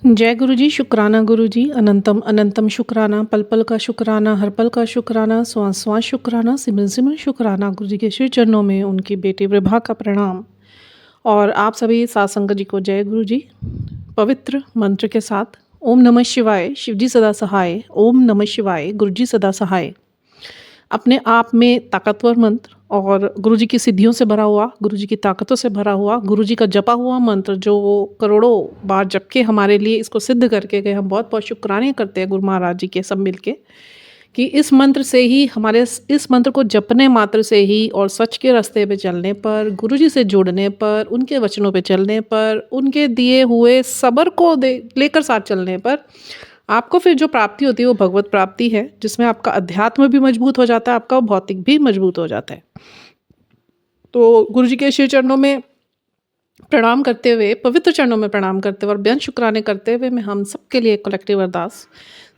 जय गुरु जी, शुक्राना गुरु जी, अनंतम अनंतम शुक्राना, पल पल का शुक्राना, हर पल का शुक्राना, श्वास श्वास शुक्राना, सिमरन सिमरन शुक्राना। गुरु जी के श्री चरणों में उनकी बेटी विभा का प्रणाम। और आप सभी साथ संगत जी को जय गुरु जी। पवित्र मंत्र के साथ ओम नमः शिवाय, शिव जी सदा सहाय। ओम नमः शिवाय, गुरु जी सदा सहाय। अपने आप में ताकतवर मंत्र और गुरु जी की सिद्धियों से भरा हुआ, गुरु जी की ताकतों से भरा हुआ, गुरु जी का जपा हुआ मंत्र जो वो करोड़ों बार जप के हमारे लिए इसको सिद्ध करके गए। हम बहुत बहुत शुक्राने करते हैं गुरु महाराज जी के सब मिल के कि इस मंत्र से ही हमारे इस मंत्र को जपने मात्र से ही और सच के रास्ते पे चलने पर, गुरु जी से जुड़ने पर, उनके वचनों पे चलने पर, उनके दिए हुए सब्र को लेकर साथ चलने पर आपको फिर जो प्राप्ति होती है वो भगवत प्राप्ति है, जिसमें आपका अध्यात्म भी मजबूत हो जाता है, आपका भौतिक भी मजबूत हो जाता है। तो गुरु जी के श्री चरणों में प्रणाम करते हुए, पवित्र चरणों में प्रणाम करते हुए और बेअंत शुक्राने करते हुए मैं हम सबके लिए कलेक्टिव अरदास,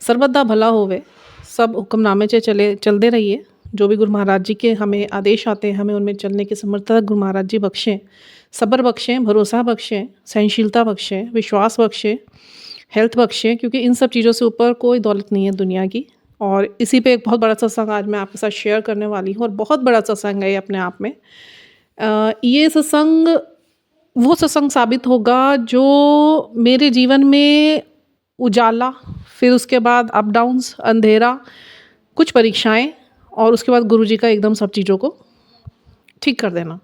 सर्वदा भला होवे, सब हुक्मनामे से चलते रहिए। जो भी गुरु महाराज जी के हमें आदेश आते हैं, हमें उनमें चलने की समर्थता गुरु महाराज जी बख्शें, सब्र बख्शें, भरोसा बख्शें, सहनशीलता बख्शें, विश्वास बख्शें, हेल्थ बख्शें, क्योंकि इन सब चीज़ों से ऊपर कोई दौलत नहीं है दुनिया की। और इसी पे एक बहुत बड़ा सत्संग आज मैं आपके साथ शेयर करने वाली हूँ और बहुत बड़ा सत्संग है ये अपने आप में। ये सत्संग वो सत्संग साबित होगा जो मेरे जीवन में उजाला, फिर उसके बाद अप डाउन्स, अंधेरा, कुछ परीक्षाएं और उसके बाद गुरु जी का एकदम सब चीज़ों को ठीक कर देना।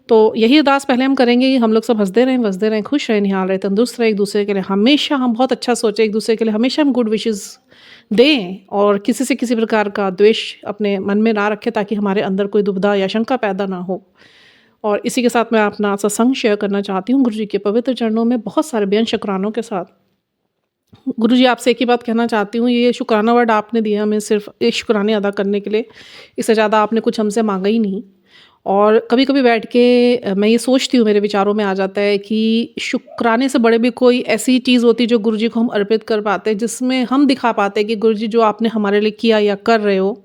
तो यही अरदास पहले हम करेंगे कि हम लोग सब हंसते रहें, बसते रहें, खुश रहें, निहाल रहें, तंदुरुस्त रहें, एक दूसरे के लिए हमेशा हम बहुत अच्छा सोचें, एक दूसरे के लिए हमेशा हम गुड विशेस दें और किसी से किसी प्रकार का द्वेष अपने मन में ना रखें, ताकि हमारे अंदर कोई दुविधा या शंका पैदा ना हो। और इसी के साथ मैं अपना सत्संग शेयर करना चाहती हूँ गुरु जी के पवित्र चरणों में बहुत सारे बेअंत शुक्रानों के साथ। गुरु जी आपसे एक ही बात कहना चाहती हूँ, ये शुक्राना वर्ड आपने दिया हमें सिर्फ एक शुक्राने अदा करने के लिए, इससे ज़्यादा आपने कुछ हमसे मांगा ही नहीं। और कभी कभी बैठ के मैं ये सोचती हूँ, मेरे विचारों में आ जाता है कि शुक्राने से बड़े भी कोई ऐसी चीज़ होती है जो गुरु जी को हम अर्पित कर पाते हैं, जिसमें हम दिखा पाते हैं कि गुरु जी जो आपने हमारे लिए किया या कर रहे हो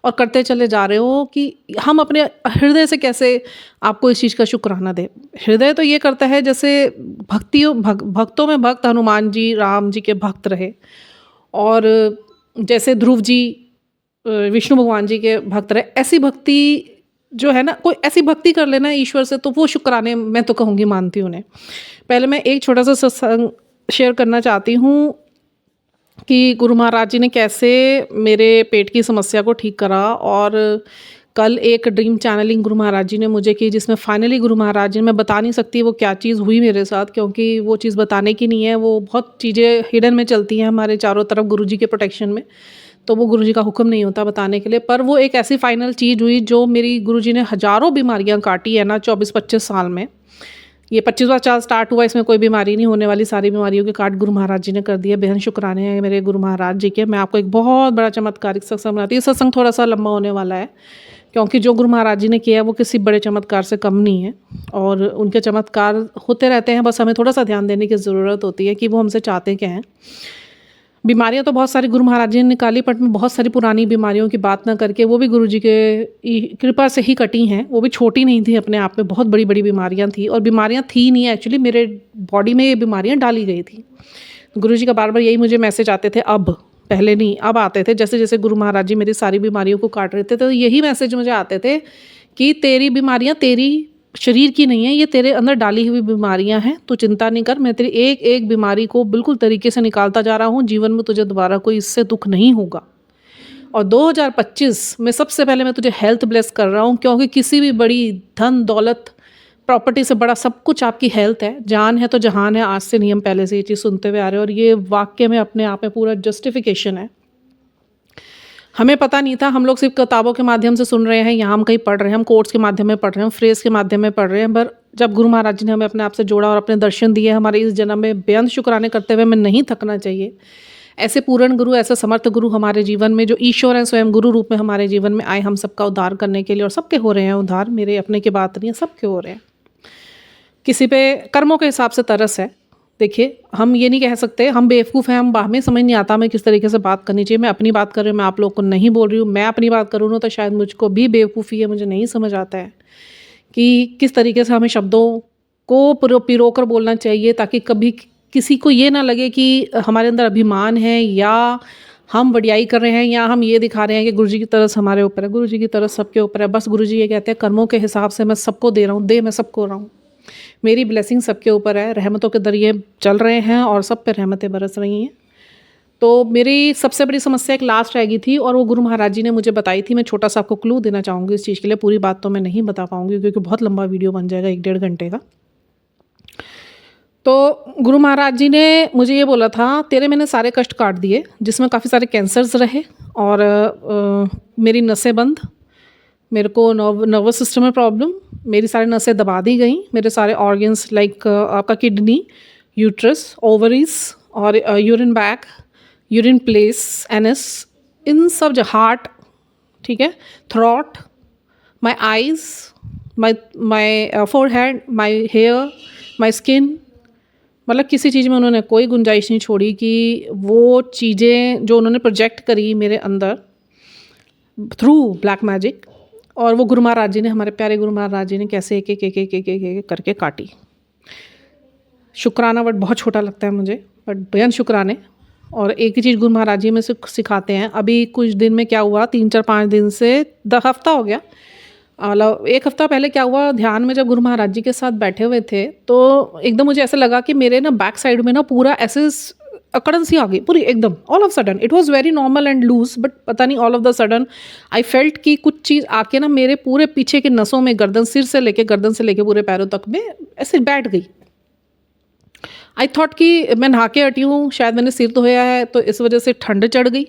और करते चले जा रहे हो, कि हम अपने हृदय से कैसे आपको इस चीज़ का शुक्राना दें। हृदय तो ये करता है जैसे भक्तों में भक्त हनुमान जी, राम जी के भक्त रहे, और जैसे ध्रुव जी विष्णु भगवान जी के भक्त रहे। ऐसी भक्ति जो है ना, कोई ऐसी भक्ति कर लेना ईश्वर से, तो वो शुक्राने मैं तो कहूँगी मानती हूँ उन्हें। पहले मैं एक छोटा सा सत्संग शेयर करना चाहती हूँ कि गुरु महाराज जी ने कैसे मेरे पेट की समस्या को ठीक करा। और कल एक ड्रीम चैनलिंग गुरु महाराज जी ने मुझे की, जिसमें फाइनली गुरु महाराज जी ने, मैं बता नहीं सकती वो क्या चीज़ हुई मेरे साथ, क्योंकि वो चीज़ बताने की नहीं है, वो बहुत चीज़ें हिडन में चलती हैं हमारे चारों तरफ गुरु जी के प्रोटेक्शन में, तो वो गुरु जी का हुक्म नहीं होता बताने के लिए। पर वो एक ऐसी फाइनल चीज़ हुई जो मेरी गुरु जी ने हज़ारों बीमारियाँ काटी है ना 24-25 साल में। ये 25वां साल स्टार्ट हुआ, इसमें कोई बीमारी नहीं होने वाली, सारी बीमारियों के काट गुरु महाराज जी ने कर दिया। बेहद शुक्राने हैं मेरे गुरु महाराज जी के। मैं आपको एक बहुत बड़ा चमत्कारिक सत्संग बनाती हूँ। सत्संग थोड़ा सा लंबा होने वाला है, क्योंकि जो गुरु महाराज जी ने किया है वो किसी बड़े चमत्कार से कम नहीं है, और उनके चमत्कार होते रहते हैं, बस हमें थोड़ा सा ध्यान देने की ज़रूरत होती है कि वो हमसे चाहते क्या हैं। बीमारियां तो बहुत सारी गुरु महाराज जी ने निकाली, बट मैं बहुत सारी पुरानी बीमारियों की बात ना करके, वो भी गुरु जी के कृपा से ही कटी हैं। वो भी छोटी नहीं थी अपने आप में, बहुत बड़ी बड़ी बीमारियां थी, और बीमारियां थी नहीं एक्चुअली, मेरे बॉडी में ये बीमारियां डाली गई थी। गुरु जी का बार बार यही मुझे मैसेज आते थे, अब, पहले नहीं अब आते थे, जैसे जैसे गुरु महाराज जी मेरी सारी बीमारियों को काट रहे थे, तो यही मैसेज मुझे आते थे कि तेरी बीमारियां तेरी शरीर की नहीं है, ये तेरे अंदर डाली हुई बीमारियां हैं, तू चिंता नहीं कर, मैं तेरी एक एक बीमारी को बिल्कुल तरीके से निकालता जा रहा हूँ, जीवन में तुझे दोबारा कोई इससे दुख नहीं होगा। और 2025 में सबसे पहले मैं तुझे हेल्थ ब्लेस कर रहा हूँ, क्योंकि किसी भी बड़ी धन दौलत प्रॉपर्टी से बड़ा सब कुछ आपकी हेल्थ है। जान है तो जहान है, आज से नहीं, हम पहले से ये चीज़ सुनते हुए आ रहे हैं, और ये वाक्य में अपने आप में पूरा जस्टिफिकेशन है। हमें पता नहीं था, हम लोग सिर्फ किताबों के माध्यम से सुन रहे हैं, यहाँ हम कहीं पढ़ रहे हैं, हम कोट्स के माध्यम में पढ़ रहे हैं, हम फ्रेज के माध्यम में पढ़ रहे हैं, पर जब गुरु महाराज जी ने हमें अपने आप से जोड़ा और अपने दर्शन दिए, हमारे इस जन्म में बेअंत शुक्राने करते हुए हमें नहीं थकना चाहिए। ऐसे पूर्ण गुरु, ऐसे समर्थ गुरु हमारे जीवन में, जो ईश्वर हैं स्वयं गुरु रूप में हमारे जीवन में आए, हम सबका उद्धार करने के लिए, और सबके हो रहे हैं उद्धार, मेरे अपने की बात नहीं है, सबके हो रहे हैं। किसी पे कर्मों के हिसाब से तरस है। देखिए, हम ये नहीं कह सकते, हम बेवकूफ़ हैं, हमें समझ नहीं आता हमें किस तरीके से बात करनी चाहिए। मैं अपनी बात कर रही हूँ, मैं आप लोग को नहीं बोल रही हूँ। मैं अपनी बात करूँ ना तो शायद मुझको भी बेवकूफ़ी है, मुझे नहीं समझ आता है कि किस तरीके से हमें शब्दों को पिरो कर बोलना चाहिए, ताकि कभी किसी को ये ना लगे कि हमारे अंदर अभिमान है या हम वडियाई कर रहे हैं या हम ये दिखा रहे हैं कि गुरुजी की तरस हमारे ऊपर है। गुरुजी की तरस सबके ऊपर है। बस गुरुजी ये कहते हैं कर्मों के हिसाब से मैं सबको दे रहा हूँ, दे मैं सबको रहा हूँ। मेरी ब्लेसिंग सबके ऊपर है, रहमतों के दरिए चल रहे हैं और सब पे रहमतें बरस रही हैं। तो मेरी सबसे बड़ी समस्या एक लास्ट रह गई थी और वो गुरु महाराज जी ने मुझे बताई थी। मैं छोटा सा आपको क्लू देना चाहूँगी इस चीज़ के लिए, पूरी बात तो मैं नहीं बता पाऊँगी क्योंकि बहुत लंबा वीडियो बन जाएगा 1-1.5 घंटे का। तो गुरु महाराज जी ने मुझे ये बोला था, तेरे मैंने सारे कष्ट काट दिए जिसमें काफ़ी सारे कैंसर्स रहे और मेरी नसें बंद, मेरे को नर्वस सिस्टम में प्रॉब्लम, मेरी सारी नसें दबा दी गई, मेरे सारे ऑर्गन्स लाइक आपका किडनी, यूट्रस, ओवरीज और urine bag, urine place, anus, इन सब हार्ट, ठीक है, throat, my eyes, my forehead, my hair, my skin, मतलब किसी चीज़ में उन्होंने कोई गुंजाइश नहीं छोड़ी कि वो चीज़ें जो उन्होंने प्रोजेक्ट करी मेरे अंदर थ्रू ब्लैक मैजिक, और वो गुरु महाराज जी ने, हमारे प्यारे गुरु महाराज जी ने कैसे एक एक एक एक एक एक एक करके काटी। शुक्राना वर्ड बहुत छोटा लगता है मुझे, बट बेहद शुक्राने। और एक ही चीज़ गुरु महाराज जी में से सिखाते हैं। अभी कुछ दिन में क्या हुआ, 3-4-5 दिन से 10 हफ्ता हो गया, मतलब 1 हफ्ता पहले क्या हुआ, ध्यान में जब गुरु महाराज जी के साथ बैठे हुए थे तो एकदम मुझे ऐसा लगा कि मेरे ना बैक साइड में ना पूरा ऐसे अकड़न सी आ गई पूरी एकदम, all of sudden. It was very normal and loose, but पता नहीं all of the sudden I felt कि कुछ चीज़ आके ना मेरे पूरे पीछे के नसों में, गर्दन से लेके पूरे पैरों तक में ऐसे बैठ गई। आई थॉट कि मैं नहा के हटी हूँ, शायद मैंने सिर धोया है तो इस वजह से ठंड चढ़ गई,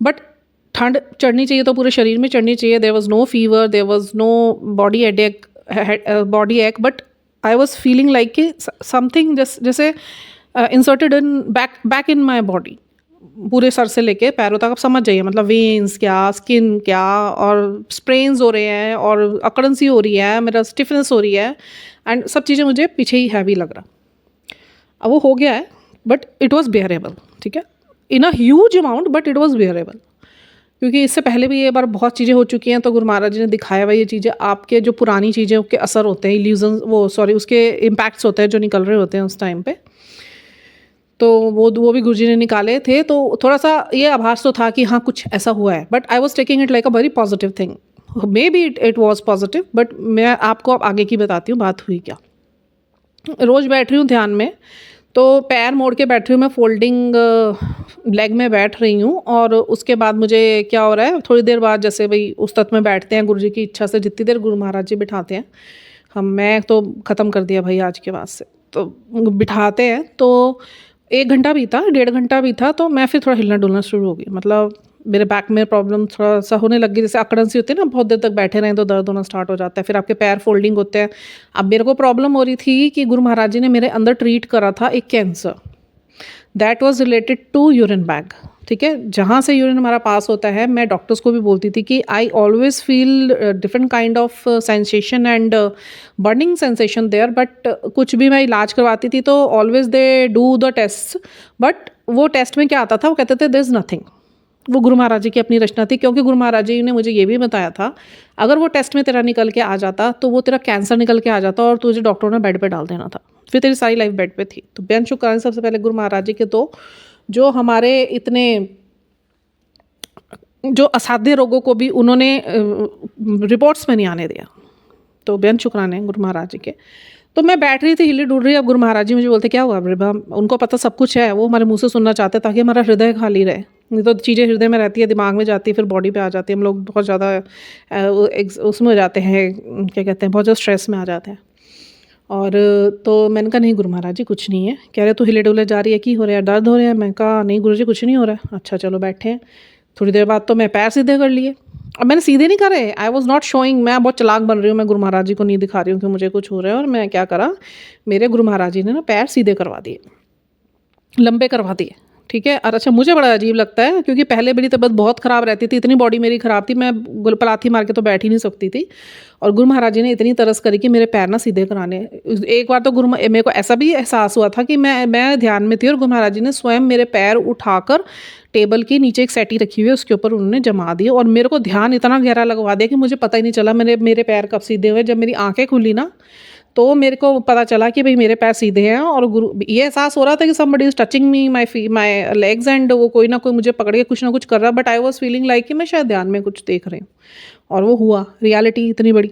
बट ठंड चढ़नी चाहिए तो पूरे शरीर में चढ़नी चाहिए। There was no fever, there was no body ache, but I was feeling like कि समथिंग जैसे inserted in back in my body, पूरे सर से लेके पैरों तक। आप समझ जाइए, मतलब वेन्स क्या, स्किन क्या, और स्प्रेन्स हो रहे हैं और अकड़न सी हो रही है, मेरा स्टिफनेस हो रही है, एंड सब चीज़ें मुझे पीछे ही हैवी लग रहा। अब वो हो गया है, बट इट वॉज़ बेयरेबल, ठीक है, in a huge amount, but it was bearable. क्योंकि इससे पहले भी ये बार बहुत चीज़ें हो चुकी हैं, तो गुरु महाराज जी ने दिखाया हुआ ये चीज़ें, आपके जो पुरानी चीज़ें उसके असर होते हैं, इल्यूजन उसके इम्पैक्ट्स होते हैं जो निकल रहे होते हैं उस टाइम पे, तो वो भी गुरुजी ने निकाले थे। तो थोड़ा सा ये आभास तो था कि हाँ कुछ ऐसा हुआ है, but I was taking it like a very positive thing. May be it was positive, but मैं आपको अब आगे की बताती हूँ बात हुई क्या। रोज़ बैठ रही हूँ ध्यान में, तो पैर मोड़ के बैठ रही हूँ मैं, फोल्डिंग लेग में बैठ रही हूँ, और उसके बाद मुझे क्या हो रहा है, थोड़ी देर बाद जैसे भाई उस तत्व में बैठते हैं गुरुजी की इच्छा से, जितनी देर गुरु महाराज जी बिठाते हैं, मैं तो ख़त्म कर दिया भाई आज के बाद से, तो बिठाते हैं तो 1 घंटा बीता, 1.5 घंटा बीता, तो मैं फिर थोड़ा हिलना डुलना शुरू हो गई। मतलब मेरे बैक में प्रॉब्लम थोड़ा सा होने लगी, जैसे अकड़न सी होती है ना, बहुत देर तक बैठे रहें तो दर्द होना स्टार्ट हो जाता है, फिर आपके पैर फोल्डिंग होते हैं। अब मेरे को प्रॉब्लम हो रही थी कि गुरु महाराज जी ने मेरे अंदर ट्रीट करा था एक cancer, that was related to urine bag, ठीक है, जहाँ से यूरिन हमारा पास होता है। मैं डॉक्टर्स को भी बोलती थी कि I always feel different kind of sensation and burning sensation there, but कुछ भी मैं इलाज करवाती थी तो always they do the test, but वो टेस्ट में क्या आता था, वो कहते थे देयर इज़ नथिंग। वो गुरु महाराज जी की अपनी रचना थी, क्योंकि गुरु महाराज जी ने मुझे ये भी बताया था, अगर वो टेस्ट में तेरा निकल के आ जाता तो वो तेरा कैंसर निकल के आ जाता और तुझे डॉक्टरों ने बेड पे डाल देना था, फिर तेरी सारी लाइफ बेड पे थी। तो बेन शुक्राना सबसे पहले गुरु महाराज जी के, तो जो हमारे इतने जो असाध्य रोगों को भी उन्होंने रिपोर्ट्स में नहीं आने दिया, तो बेन शुक्राने गुरु महाराज जी के। तो मैं बैठ रही थी, हिली डुल रही, अब गुरु महाराज जी मुझे बोलते क्या हुआ रिभा, उनको पता सब कुछ है, वो हमारे मुंह से सुनना चाहते ताकि हमारा हृदय खाली रहे, नहीं तो चीज़ें हृदय में रहती है, दिमाग में जाती है, फिर बॉडी पे आ जाती है, हम लोग बहुत ज़्यादा उसमें हो जाते हैं, क्या कहते हैं, बहुत ज़्यादा स्ट्रेस में आ जाते हैं। और तो मैंने कहा नहीं गुरु महाराज जी कुछ नहीं है। कह रहे तू हिले डुले जा रही है, की हो रहा है, दर्द हो रहा है? मैं कहा नहीं गुरु जी कुछ नहीं हो रहा है। अच्छा चलो बैठे हैं। थोड़ी देर बाद तो मैं पैर सीधे कर लिए, और मैंने सीधे नहीं करे, आई वॉज नॉट शोइंग, मैं बहुत चालाक बन रही हूँ, मैं गुरु महाराज जी को नहीं दिखा रही हूँ कि मुझे कुछ हो रहा है। और मैं क्या करा, मेरे गुरु महाराज जी ने ना पैर सीधे करवा दिए, लंबे करवा दिए, ठीक है। और अच्छा मुझे बड़ा अजीब लगता है, क्योंकि पहले मेरी तबीयत बहुत ख़राब रहती थी, इतनी बॉडी मेरी ख़राब थी, मैं पलाथी मार के तो बैठ ही नहीं सकती थी, और गुरु महाराज जी ने इतनी तरस करी कि मेरे पैर ना सीधे कराने। एक बार तो मेरे को ऐसा भी एहसास हुआ था कि मैं ध्यान में थी और गुरु महाराज जी ने स्वयं मेरे पैर उठाकर टेबल के नीचे एक सेटी रखी हुई है उसके ऊपर उन्होंने जमा दिए, और मेरे को ध्यान इतना गहरा लगवा दिया कि मुझे पता ही नहीं चला मेरे पैर कब सीधे हुए। जब मेरी आंखें खुली ना, तो मेरे को पता चला कि भाई मेरे पैर सीधे हैं, और गुरु ये एहसास हो रहा था कि somebody is touching me my legs, and वो कोई ना कोई मुझे पकड़ के कुछ ना कुछ कर रहा, but I was feeling like कि मैं शायद ध्यान में कुछ देख रही हूँ, और वो हुआ रियलिटी इतनी बड़ी।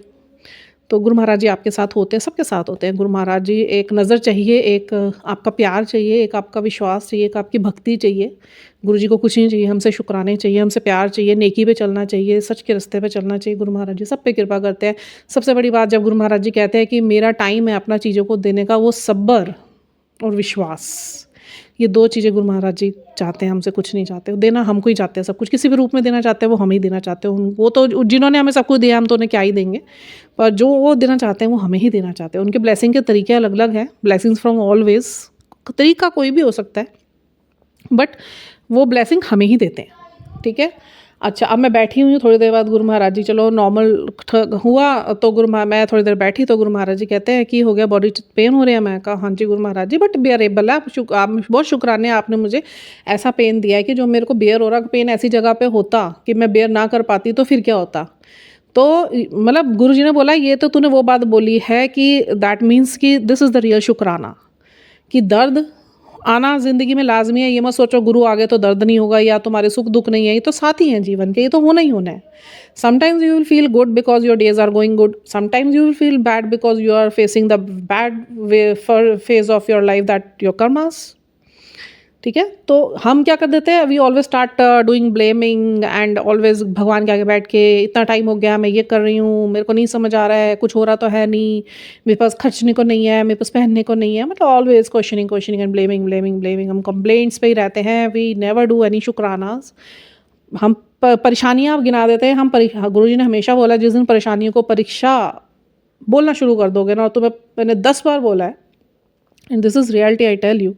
तो गुरु महाराज जी आपके साथ होते हैं, सबके साथ होते हैं। गुरु महाराज जी एक नज़र चाहिए, एक आपका प्यार चाहिए, एक आपका विश्वास चाहिए, एक आपकी भक्ति चाहिए। गुरु जी को कुछ नहीं चाहिए, हमसे शुक्राने चाहिए, हमसे प्यार चाहिए, नेकी पे चलना चाहिए, सच के रास्ते पे चलना चाहिए। गुरु महाराज जी सब पे कृपा करते हैं। सबसे बड़ी बात जब गुरु महाराज जी कहते हैं कि मेरा टाइम है अपना चीज़ों को देने का, वो सब्र और विश्वास, ये 2 चीज़ें गुरु महाराज जी चाहते हैं, हमसे कुछ नहीं चाहते। देना हमको ही चाहते हैं, सब कुछ किसी भी रूप में देना चाहते हैं, वो हम ही देना चाहते हैं। वो तो जिन्होंने हमें सब कुछ दिया, हम तो उन्हें क्या ही देंगे, पर जो वो देना चाहते हैं वो हमें ही देना चाहते हैं। उनके ब्लेसिंग के तरीके अलग अलग हैं, ब्लेसिंग्स फ्रॉम ऑलवेज, तरीका कोई भी हो सकता है, बट वो ब्लेसिंग हमें ही देते हैं, ठीक है। अच्छा, अब मैं बैठी हुई हूँ, थोड़ी देर बाद गुरु महाराज जी, चलो नॉर्मल हुआ तो मैं थोड़ी देर बैठी तो गुरु महाराज जी कहते हैं कि हो गया, बॉडी पेन हो रहा है। मैं कहा हाँ जी गुरु महाराज जी, बट बेयरेबल है, आप बहुत शुक्राने, आपने मुझे ऐसा पेन दिया है कि जो मेरे को बेयर हो रहा, पेन ऐसी जगह पे होता कि मैं बेयर ना कर पाती तो फिर क्या होता। तो मतलब गुरु जी ने बोला ये तो तूने वो बात बोली है कि दैट मीन्स कि दिस इज़ द रियल शुक्राना, कि दर्द आना ज़िंदगी में लाजमी है। ये मत सोचो गुरु आ गए तो दर्द नहीं होगा, या तुम्हारे सुख दुख नहीं है, ये तो साथी हैं जीवन के, ये तो होना ही होना है। Sometimes you will feel good because your days are going good, sometimes you will feel bad because you are facing the bad phase of your life, that your karmas, ठीक है। तो हम क्या कर देते हैं, we always start doing blaming and always भगवान के आगे बैठ के इतना टाइम हो गया मैं ये कर रही हूँ, मेरे को नहीं समझ आ रहा है, कुछ हो रहा तो है नहीं, मेरे पास खर्चने को नहीं है, मेरे पास पहनने को नहीं है, मतलब ऑलवेज क्वेश्चनिंग एंड ब्लेमिंग। हम कंप्लेंट्स पे ही रहते हैं, वी नेवर डू एनी शुक्रानास। हम परेशानियाँ गिना देते हैं। गुरु जी ने हमेशा बोला जिस दिन परेशानियों को परीक्षा बोलना शुरू कर दोगे ना, और मैंने 10 बार बोला है, and this is reality, I tell you.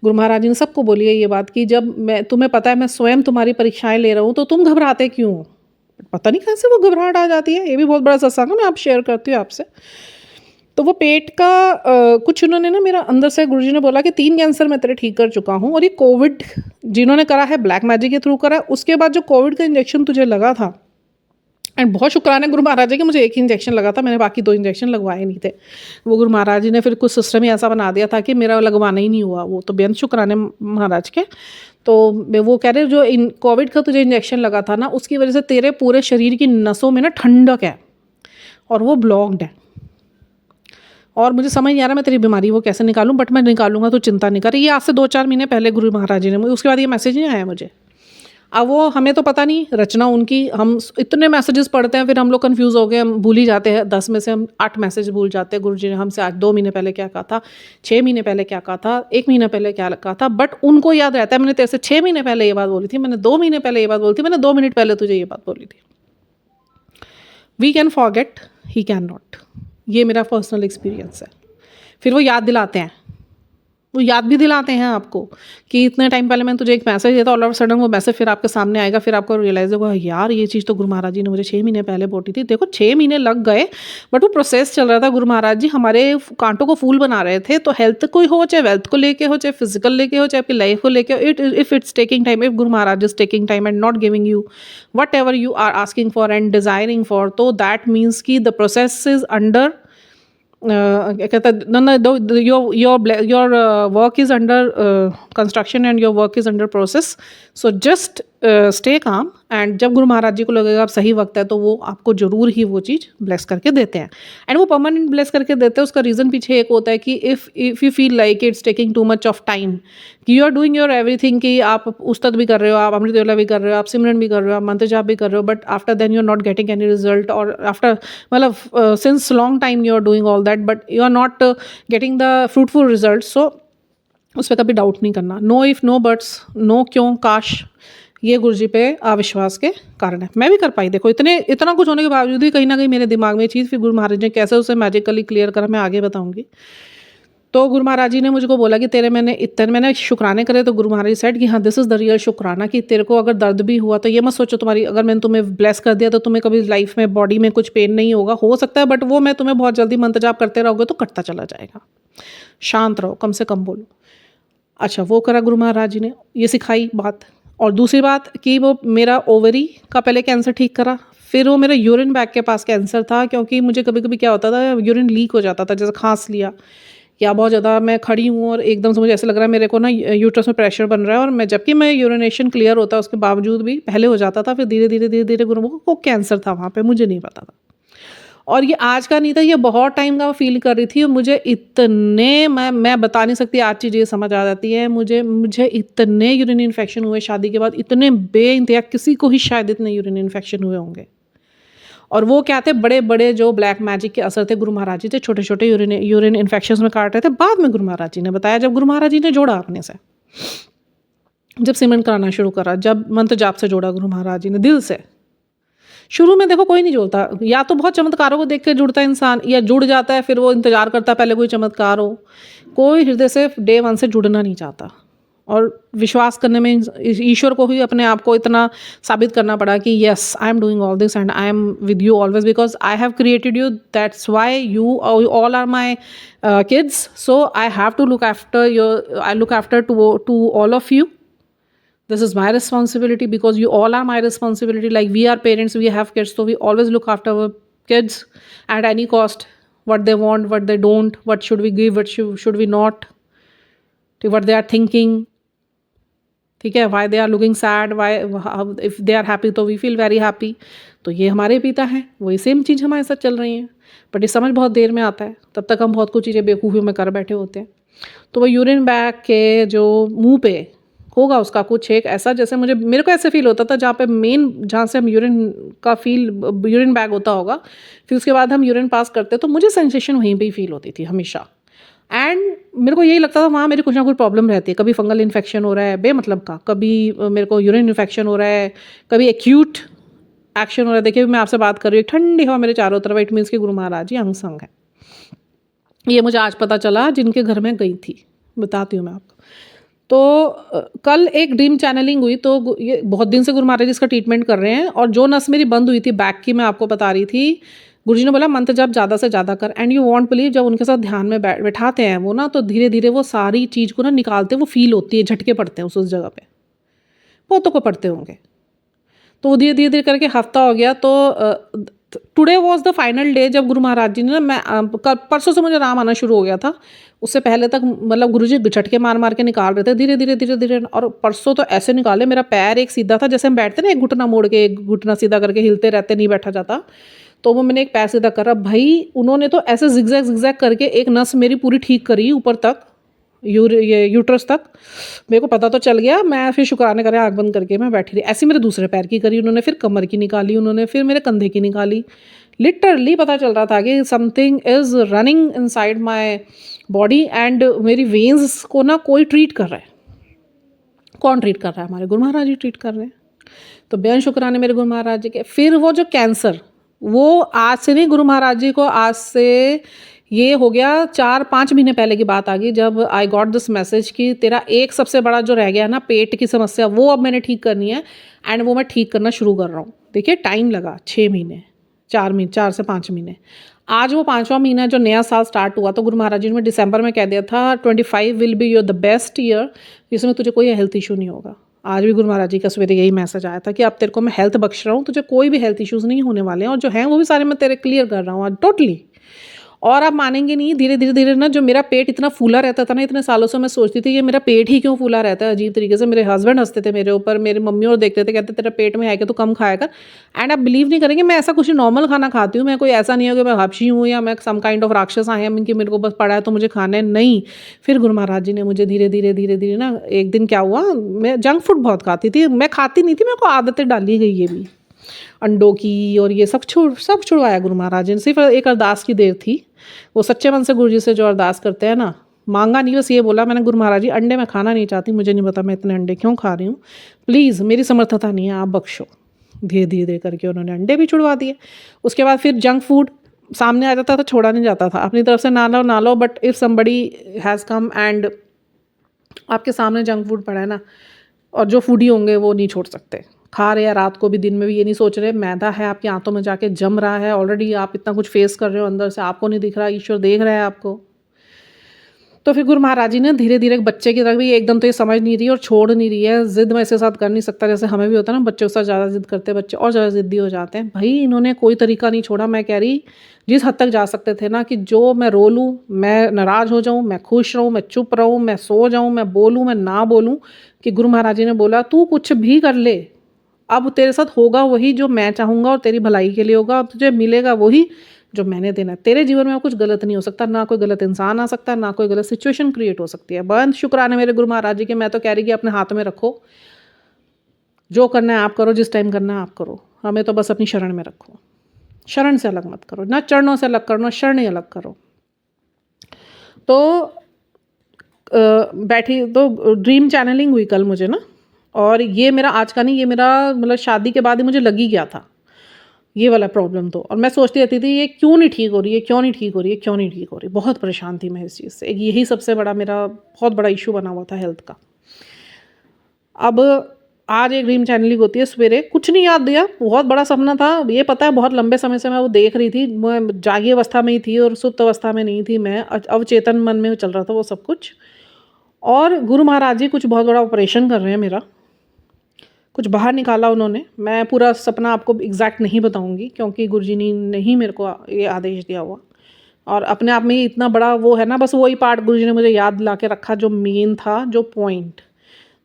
Guru Maharaj जी ने सबको बोली है ये बात कि जब तुम्हें पता है मैं स्वयं तुम्हारी परीक्षाएं ले रहा हूँ तो तुम घबराते क्यों हो? पता नहीं कैसे वो घबराहट आ जाती है। ये भी बहुत बड़ा सत्संग है, मैं आप शेयर करती हूँ आपसे। तो वो पेट का कुछ उन्होंने ना मेरा अंदर से, गुरु जी ने बोला कि 3 कैंसर मैं तेरे ठीक कर चुका हूँ, और ये कोविड जिन्होंने करा है ब्लैक मैजिक के थ्रू करा, उसके बाद जो कोविड का इंजेक्शन तुझे लगा था, एंड बहुत शुक्राना गुरु महाराज जी कि मुझे 1 ही इंजेक्शन लगा था, मैंने बाकी 2 इंजेक्शन लगवाए नहीं थे। वो गुरु महाराज जी ने फिर कुछ सिस्टम ही ऐसा बना दिया था कि मेरा लगवाना ही नहीं हुआ, वो तो बेहद शुक्राने महाराज के। तो वो कह रहे जो इन कोविड का तुझे इंजेक्शन लगा था ना, उसकी वजह से तेरे पूरे शरीर की नसों में ना ठंडक है, और वो ब्लॉक्ड है, और मुझे समझ नहीं आ रहा मैं तेरी बीमारी वो कैसे निकालूं, बट मैं निकालूंगा, तो चिंता नहीं कर। ये आज से 2-4 महीने पहले गुरु महाराज जी ने, उसके बाद ये मैसेज नहीं आया मुझे। अब वो हमें तो पता नहीं, रचना उनकी, हम इतने मैसेजेस पढ़ते हैं, फिर हम लोग कंफ्यूज हो गए, हम भूल ही जाते हैं। 10 में से हम 8 मैसेज भूल जाते हैं। गुरु जी ने हमसे आज 2 महीने पहले क्या कहा था, 6 महीने पहले क्या कहा था, 1 महीना पहले क्या कहा था, बट उनको याद रहता है मैंने तेरे से 6 महीने पहले ये बात बोली थी, मैंने 2 महीने पहले ये बात बोली थी, मैंने 2 मिनट पहले तुझे ये बात बोली थी। We can forget, he can not. ये मेरा पर्सनल एक्सपीरियंस है। फिर वो याद दिलाते हैं, वो याद भी दिलाते हैं आपको कि इतने टाइम पहले मैंने तुझे एक मैसेज दिया था, ऑल ऑफ सडन वो मैसेज फिर आपके सामने आएगा, फिर आपको रियलाइज होगा यार ये चीज़ तो गुरु महाराज जी ने मुझे 6 महीने पहले बोली थी। देखो 6 महीने लग गए, बट वो प्रोसेस चल रहा था। गुरु महाराज जी हमारे कांटों को फूल बना रहे थे। तो हेल्थ कोई हो, चाहे वेल्थ को लेके हो, चाहे फिजिकल लेके हो, चाहे आपकी लाइफ को लेके हो, if it's taking time, if Guru Maharaj is taking time and not giving you whatever you are asking for and desiring for, तो दैट मीन्स की द प्रोसेस इज अंडर, कहता your work is under construction and your work is under process, so just stay calm, and जब गुरु महाराज जी को लगेगा अब सही वक्त है तो वो आपको ज़रूर ही वो चीज़ ब्लेस करके देते हैं, एंड वो परमानेंट ब्लेस करके देते हैं। उसका रीज़न पीछे एक होता है कि if you feel like it's taking too much of time, कि you are doing your everything, कि आप उस्तद भी कर रहे हो, आप अमृत वेला भी कर रहे हो, आप सिमरन भी कर रहे हो, आप मंत्र जाप भी कर रहे हो, but after then you are not getting any result, और आफ्टर मतलब since long time you are doing all that but you are not getting the fruitful result. So उस पर कभी डाउट नहीं करना। No if, no buts, no क्यों, काश, ये गुरु जी पे अविश्वास के कारण है। मैं भी कर पाई, देखो इतना कुछ होने के बावजूद भी कहीं ना कहीं मेरे दिमाग में ये चीज़, फिर गुरु महाराज ने कैसे उसे मैजिकली क्लियर करा मैं आगे बताऊंगी। तो गुरु महाराज जी ने मुझको बोला कि मैंने शुक्राने करे, तो गुरु महाराज जी सेड कि हाँ दिस इज़ द रियल शुक्राना, कि तेरे को अगर दर्द भी हुआ तो ये मत सोचो अगर मैंने तुम्हें ब्लेस कर दिया तो तुम्हें कभी लाइफ में बॉडी में कुछ पेन नहीं होगा, हो सकता है, बट वो मैं तुम्हें बहुत जल्दी मंत्र जाप करते रहोगे तो कटता चला जाएगा। शांत रहो, कम से कम बोलो। अच्छा, वो करा गुरु महाराज जी ने, ये सिखाई बात। और दूसरी बात कि वो मेरा ओवरी का पहले कैंसर ठीक करा, फिर वो मेरे यूरिन बैग के पास कैंसर था, क्योंकि मुझे कभी-कभी क्या होता था, यूरिन लीक हो जाता था, जैसे खाँस लिया या बहुत ज़्यादा मैं खड़ी हूँ और एकदम से मुझे ऐसा लग रहा है मेरे को ना यूट्रस में प्रेशर बन रहा है, और मैं जबकि मैं यूरिनेशन क्लियर होता है उसके बावजूद भी पहले हो जाता था, फिर धीरे-धीरे वो कैंसर था वहाँ पे, मुझे नहीं पता था। और ये आज का नहीं था, ये बहुत टाइम का मैं फ़ील कर रही थी, और मुझे इतने मैं बता नहीं सकती, आज चीज़ें समझ आ जाती है मुझे। मुझे इतने यूरिन इन्फेक्शन हुए शादी के बाद, इतने बेइंतहा, किसी को ही शायद इतने यूरिन इन्फेक्शन हुए होंगे। और वो क्या थे, बड़े-बड़े जो ब्लैक मैजिक के असर थे, गुरु महाराज जी थे, छोटे-छोटे यूरिन इन्फेक्शंस में काट रहे थे। बाद में गुरु महाराज जी ने बताया, जब गुरु महाराज जी ने जोड़ा अपने से, जब सिमरन कराना शुरू करा, जब मंत्र जाप से जोड़ा गुरु महाराज जी ने दिल से। शुरू में देखो कोई नहीं जुड़ता, या तो बहुत चमत्कारों को देख के जुड़ता है इंसान, या जुड़ जाता है फिर वो इंतजार करता है पहले कोई चमत्कार हो। कोई हृदय से डे वन से जुड़ना नहीं चाहता, और विश्वास करने में ईश्वर को ही अपने आप को इतना साबित करना पड़ा कि yes, I am doing all this and I am with you always, because I have created you, that's why you all are my kids, so I have to look after your, I look after to all of you. This is my responsibility, because you all are my responsibility. Like, we are parents, we have kids, so we always look after our kids at any cost. What they want, what they don't, what should we give, what should we not, to what they are thinking. ठीक है, why they are looking sad, why, if they are happy तो we feel very happy. तो ये हमारे पिता हैं, वही same चीज़ हमारे साथ चल रही है, बट ये समझ बहुत देर में आता है, तब तक हम बहुत कुछ चीज़ें बेवकूफ़ी में कर बैठे होते हैं। तो वो यूरिन बैग के जो मुंह पे होगा उसका कुछ एक ऐसा, जैसे मेरे को ऐसे फील होता था, जहाँ पे मेन, जहाँ से हम यूरिन बैग होता होगा, फिर उसके बाद हम यूरिन पास करते, तो मुझे सेंसेशन वहीं पे ही फील होती थी हमेशा। एंड मेरे को यही लगता था वहाँ मेरी कुछ ना कुछ प्रॉब्लम रहती है, कभी फंगल इन्फेक्शन हो रहा है बेमतलब का, कभी मेरे को यूरिन इन्फेक्शन हो रहा है, कभी एक्यूट एक्शन हो रहा है। देखिए मैं आपसे बात कर रही हूँ, ठंडी हवा मेरे चारों तरफ, इट मीन्स कि गुरु महाराज जी अंग संग है। ये मुझे आज पता चला, जिनके घर में गई थी, बताती हूँ मैं आपको। तो कल एक ड्रीम चैनलिंग हुई, तो ये बहुत दिन से गुरु महाराज जी इसका ट्रीटमेंट कर रहे हैं, और जो नस मेरी बंद हुई थी बैक की, मैं आपको बता रही थी, गुरुजी ने बोला मंत्र जब ज़्यादा से ज़्यादा कर, एंड यू वॉन्ट बिलीव, जब उनके साथ ध्यान में बैठाते हैं वो ना, तो धीरे धीरे वो सारी चीज़ को ना निकालते, वो फील होती है, झटके पड़ते हैं उस जगह पे, बहुतों को पड़ते होंगे। तो वो धीरे धीरे धीरे करके हफ्ता हो गया, तो today was the final day, जब गुरु महाराज जी ने ना, परसों से मुझे आराम आना शुरू हो गया था, उससे पहले तक मतलब गुरुजी झटके मार मार के निकाल रहे थे धीरे धीरे धीरे धीरे, और परसों तो ऐसे निकाले, मेरा पैर एक सीधा था, जैसे हम बैठते ना, एक घुटना मोड़ के एक घुटना सीधा करके हिलते रहते, नहीं बैठा जाता, तो वो मैंने एक पैर सीधा करा भाई, उन्होंने तो ऐसे जिगजैग करके एक नस मेरी पूरी ठीक करी ऊपर तक, ये यूट्रस तक, मेरे को पता तो चल गया। मैं फिर शुक्राने करे, आँख बंद करके मैं बैठी रही। ऐसे मेरे दूसरे पैर की करी उन्होंने, फिर कमर की निकाली उन्होंने, फिर मेरे कंधे की निकाली। लिटरली पता चल रहा था कि something is running inside my body, and मेरी वेन्स को ना कोई ट्रीट कर रहा है। कौन ट्रीट कर रहा है? हमारे गुरु महाराज जी ट्रीट कर रहे हैं। तो बेहद शुक्राने मेरे गुरु महाराज जी के। फिर वो जो कैंसर, वो आज से नहीं, गुरु महाराज जी को आज से ये हो गया 4-5 महीने पहले की बात आ गई, जब आई गॉट दिस मैसेज कि तेरा एक सबसे बड़ा जो रह गया ना पेट की समस्या, वो अब मैंने ठीक करनी है, एंड वो मैं ठीक करना शुरू कर रहा हूँ। देखिए टाइम लगा 6 महीने, 4 से 5 महीने। आज वो 5वां महीना जो नया साल स्टार्ट हुआ, तो गुरु महाराज जी ने दिसंबर में कह दिया था 25 will be your the best year, जिसमें तुझे कोई हेल्थ इशू नहीं होगा। आज भी गुरु महाराज जी का सवेरे यही मैसेज आया था कि अब तेरे को मैं हेल्थ बख्श रहा हूँ, तुझे कोई भी हेल्थ इश्यूज़ नहीं होने वाले हैं, और जो हैं वो भी सारे मैं तेरे क्लियर कर रहा हूँ आज टोटली। और आप मानेंगे नहीं, धीरे धीरे धीरे ना, जो मेरा पेट इतना फूला रहता था ना इतने सालों से, मैं सोचती थी ये मेरा पेट ही क्यों फूला रहता है अजीब तरीके से। मेरे हस्बैंड हंसते थे मेरे ऊपर, मेरी मम्मी और देखते थे, कहते तेरा पेट में है कि तू कम खाया कर। एंड आप बिलीव नहीं करेंगे, मैं ऐसा कुछ नॉर्मल खाना खाती हूँ, मैं कोई ऐसा नहीं है कि मैं हबशी हूँ या मैं सम काइंड ऑफ राक्षस आए हैं कि मेरे को बस पड़ा है तो मुझे खाना है, नहीं। फिर गुरु महाराज जी ने मुझे धीरे धीरे ना, एक दिन क्या हुआ, मैं जंक फूड बहुत खाती थी, मैं खाती नहीं थी, मेरे को आदतें डाली गई ये भी अंडों की, और ये सब छुड़वाया गुरु महाराज जी ने। सिर्फ एक अरदास की देर थी, वो सच्चे मन से गुरु जी से जो अरदास करते हैं ना, मांगा नहीं, बस ये बोला मैंने, गुरु महाराज जी अंडे मैं खाना नहीं चाहती, मुझे नहीं पता मैं इतने अंडे क्यों खा रही हूँ, प्लीज़ मेरी समर्थता नहीं है, आप बख्शो। धीरे धीरे करके उन्होंने अंडे भी छुड़वा दिए। उसके बाद फिर जंक फूड सामने आ जाता था, छोड़ा नहीं जाता था, अपनी तरफ से ना लो, but if somebody has come and आपके सामने जंक फूड पड़ा है ना, और जो फूडी होंगे वो नहीं छोड़ सकते, खा रहे हैं रात को भी दिन में भी, ये नहीं सोच रहे मैदा है आपकी आंतों में जाके जम रहा है, ऑलरेडी आप इतना कुछ फेस कर रहे हो अंदर से, आपको नहीं दिख रहा, ईश्वर देख रहा है आपको। तो फिर गुरु महाराज जी ने धीरे धीरे बच्चे की तरह भी एकदम तो ये समझ नहीं रही और छोड़ नहीं रही है, ज़िद मैं इसके साथ कर नहीं सकता, जैसे हमें भी होता है ना बच्चों के साथ ज़्यादा ज़िद करते हैं बच्चे और ज़्यादा ज़िद्दी हो जाते हैं। भाई इन्होंने कोई तरीका नहीं छोड़ा। मैं कह रही जिस हद तक जा सकते थे ना कि जो मैं रो लूँ, मैं नाराज़ हो जाऊँ, मैं खुश रहूँ, मैं चुप रहूँ, मैं सो जाऊँ, मैं बोलूँ, मैं ना बोलूँ, कि गुरु महाराज जी ने बोला तू कुछ भी कर ले, अब तेरे साथ होगा वही जो मैं चाहूँगा और तेरी भलाई के लिए होगा, अब तुझे मिलेगा वही जो मैंने देना है। तेरे जीवन में अब कुछ गलत नहीं हो सकता, ना कोई गलत इंसान आ सकता है, ना कोई गलत सिचुएशन क्रिएट हो सकती है। बहुत शुक्राना मेरे गुरु महाराज जी के। मैं तो कह रही कि अपने हाथ में रखो, जो करना है आप करो, जिस टाइम करना है आप करो, हमें तो बस अपनी शरण में रखो। शरण से अलग मत करो, ना चरणों से अलग करो, ना शरण ही अलग करो। तो बैठी तो ड्रीम चैनलिंग हुई कल मुझे ना, और ये मेरा आज का नहीं, ये मेरा मतलब शादी के बाद ही मुझे लग ही गया था ये वाला प्रॉब्लम तो। और मैं सोचती रहती थी ये क्यों नहीं ठीक हो रही है, क्यों नहीं ठीक हो रही है, क्यों नहीं ठीक हो रही। बहुत परेशान थी मैं इस चीज़ से। यही सबसे बड़ा मेरा बहुत बड़ा इशू बना हुआ था हेल्थ का। अब आज एक ड्रीम चैनलिंग होती है सवेरे, कुछ नहीं याद दिया, बहुत बड़ा सपना था ये पता है, बहुत लंबे समय से मैं वो देख रही थी। मैं जागी अवस्था में ही थी और सुप्त अवस्था में नहीं थी, मैं अवचेतन मन में चल रहा था वो सब कुछ। और गुरु महाराज जी कुछ बहुत बड़ा ऑपरेशन कर रहे हैं मेरा, कुछ बाहर निकाला उन्होंने। मैं पूरा सपना आपको एग्जैक्ट नहीं बताऊंगी क्योंकि गुरुजी ने नहीं मेरे को ये आदेश दिया हुआ, और अपने आप में ही इतना बड़ा वो है ना, बस वही पार्ट गुरुजी ने मुझे याद ला के रखा जो मेन था, जो पॉइंट।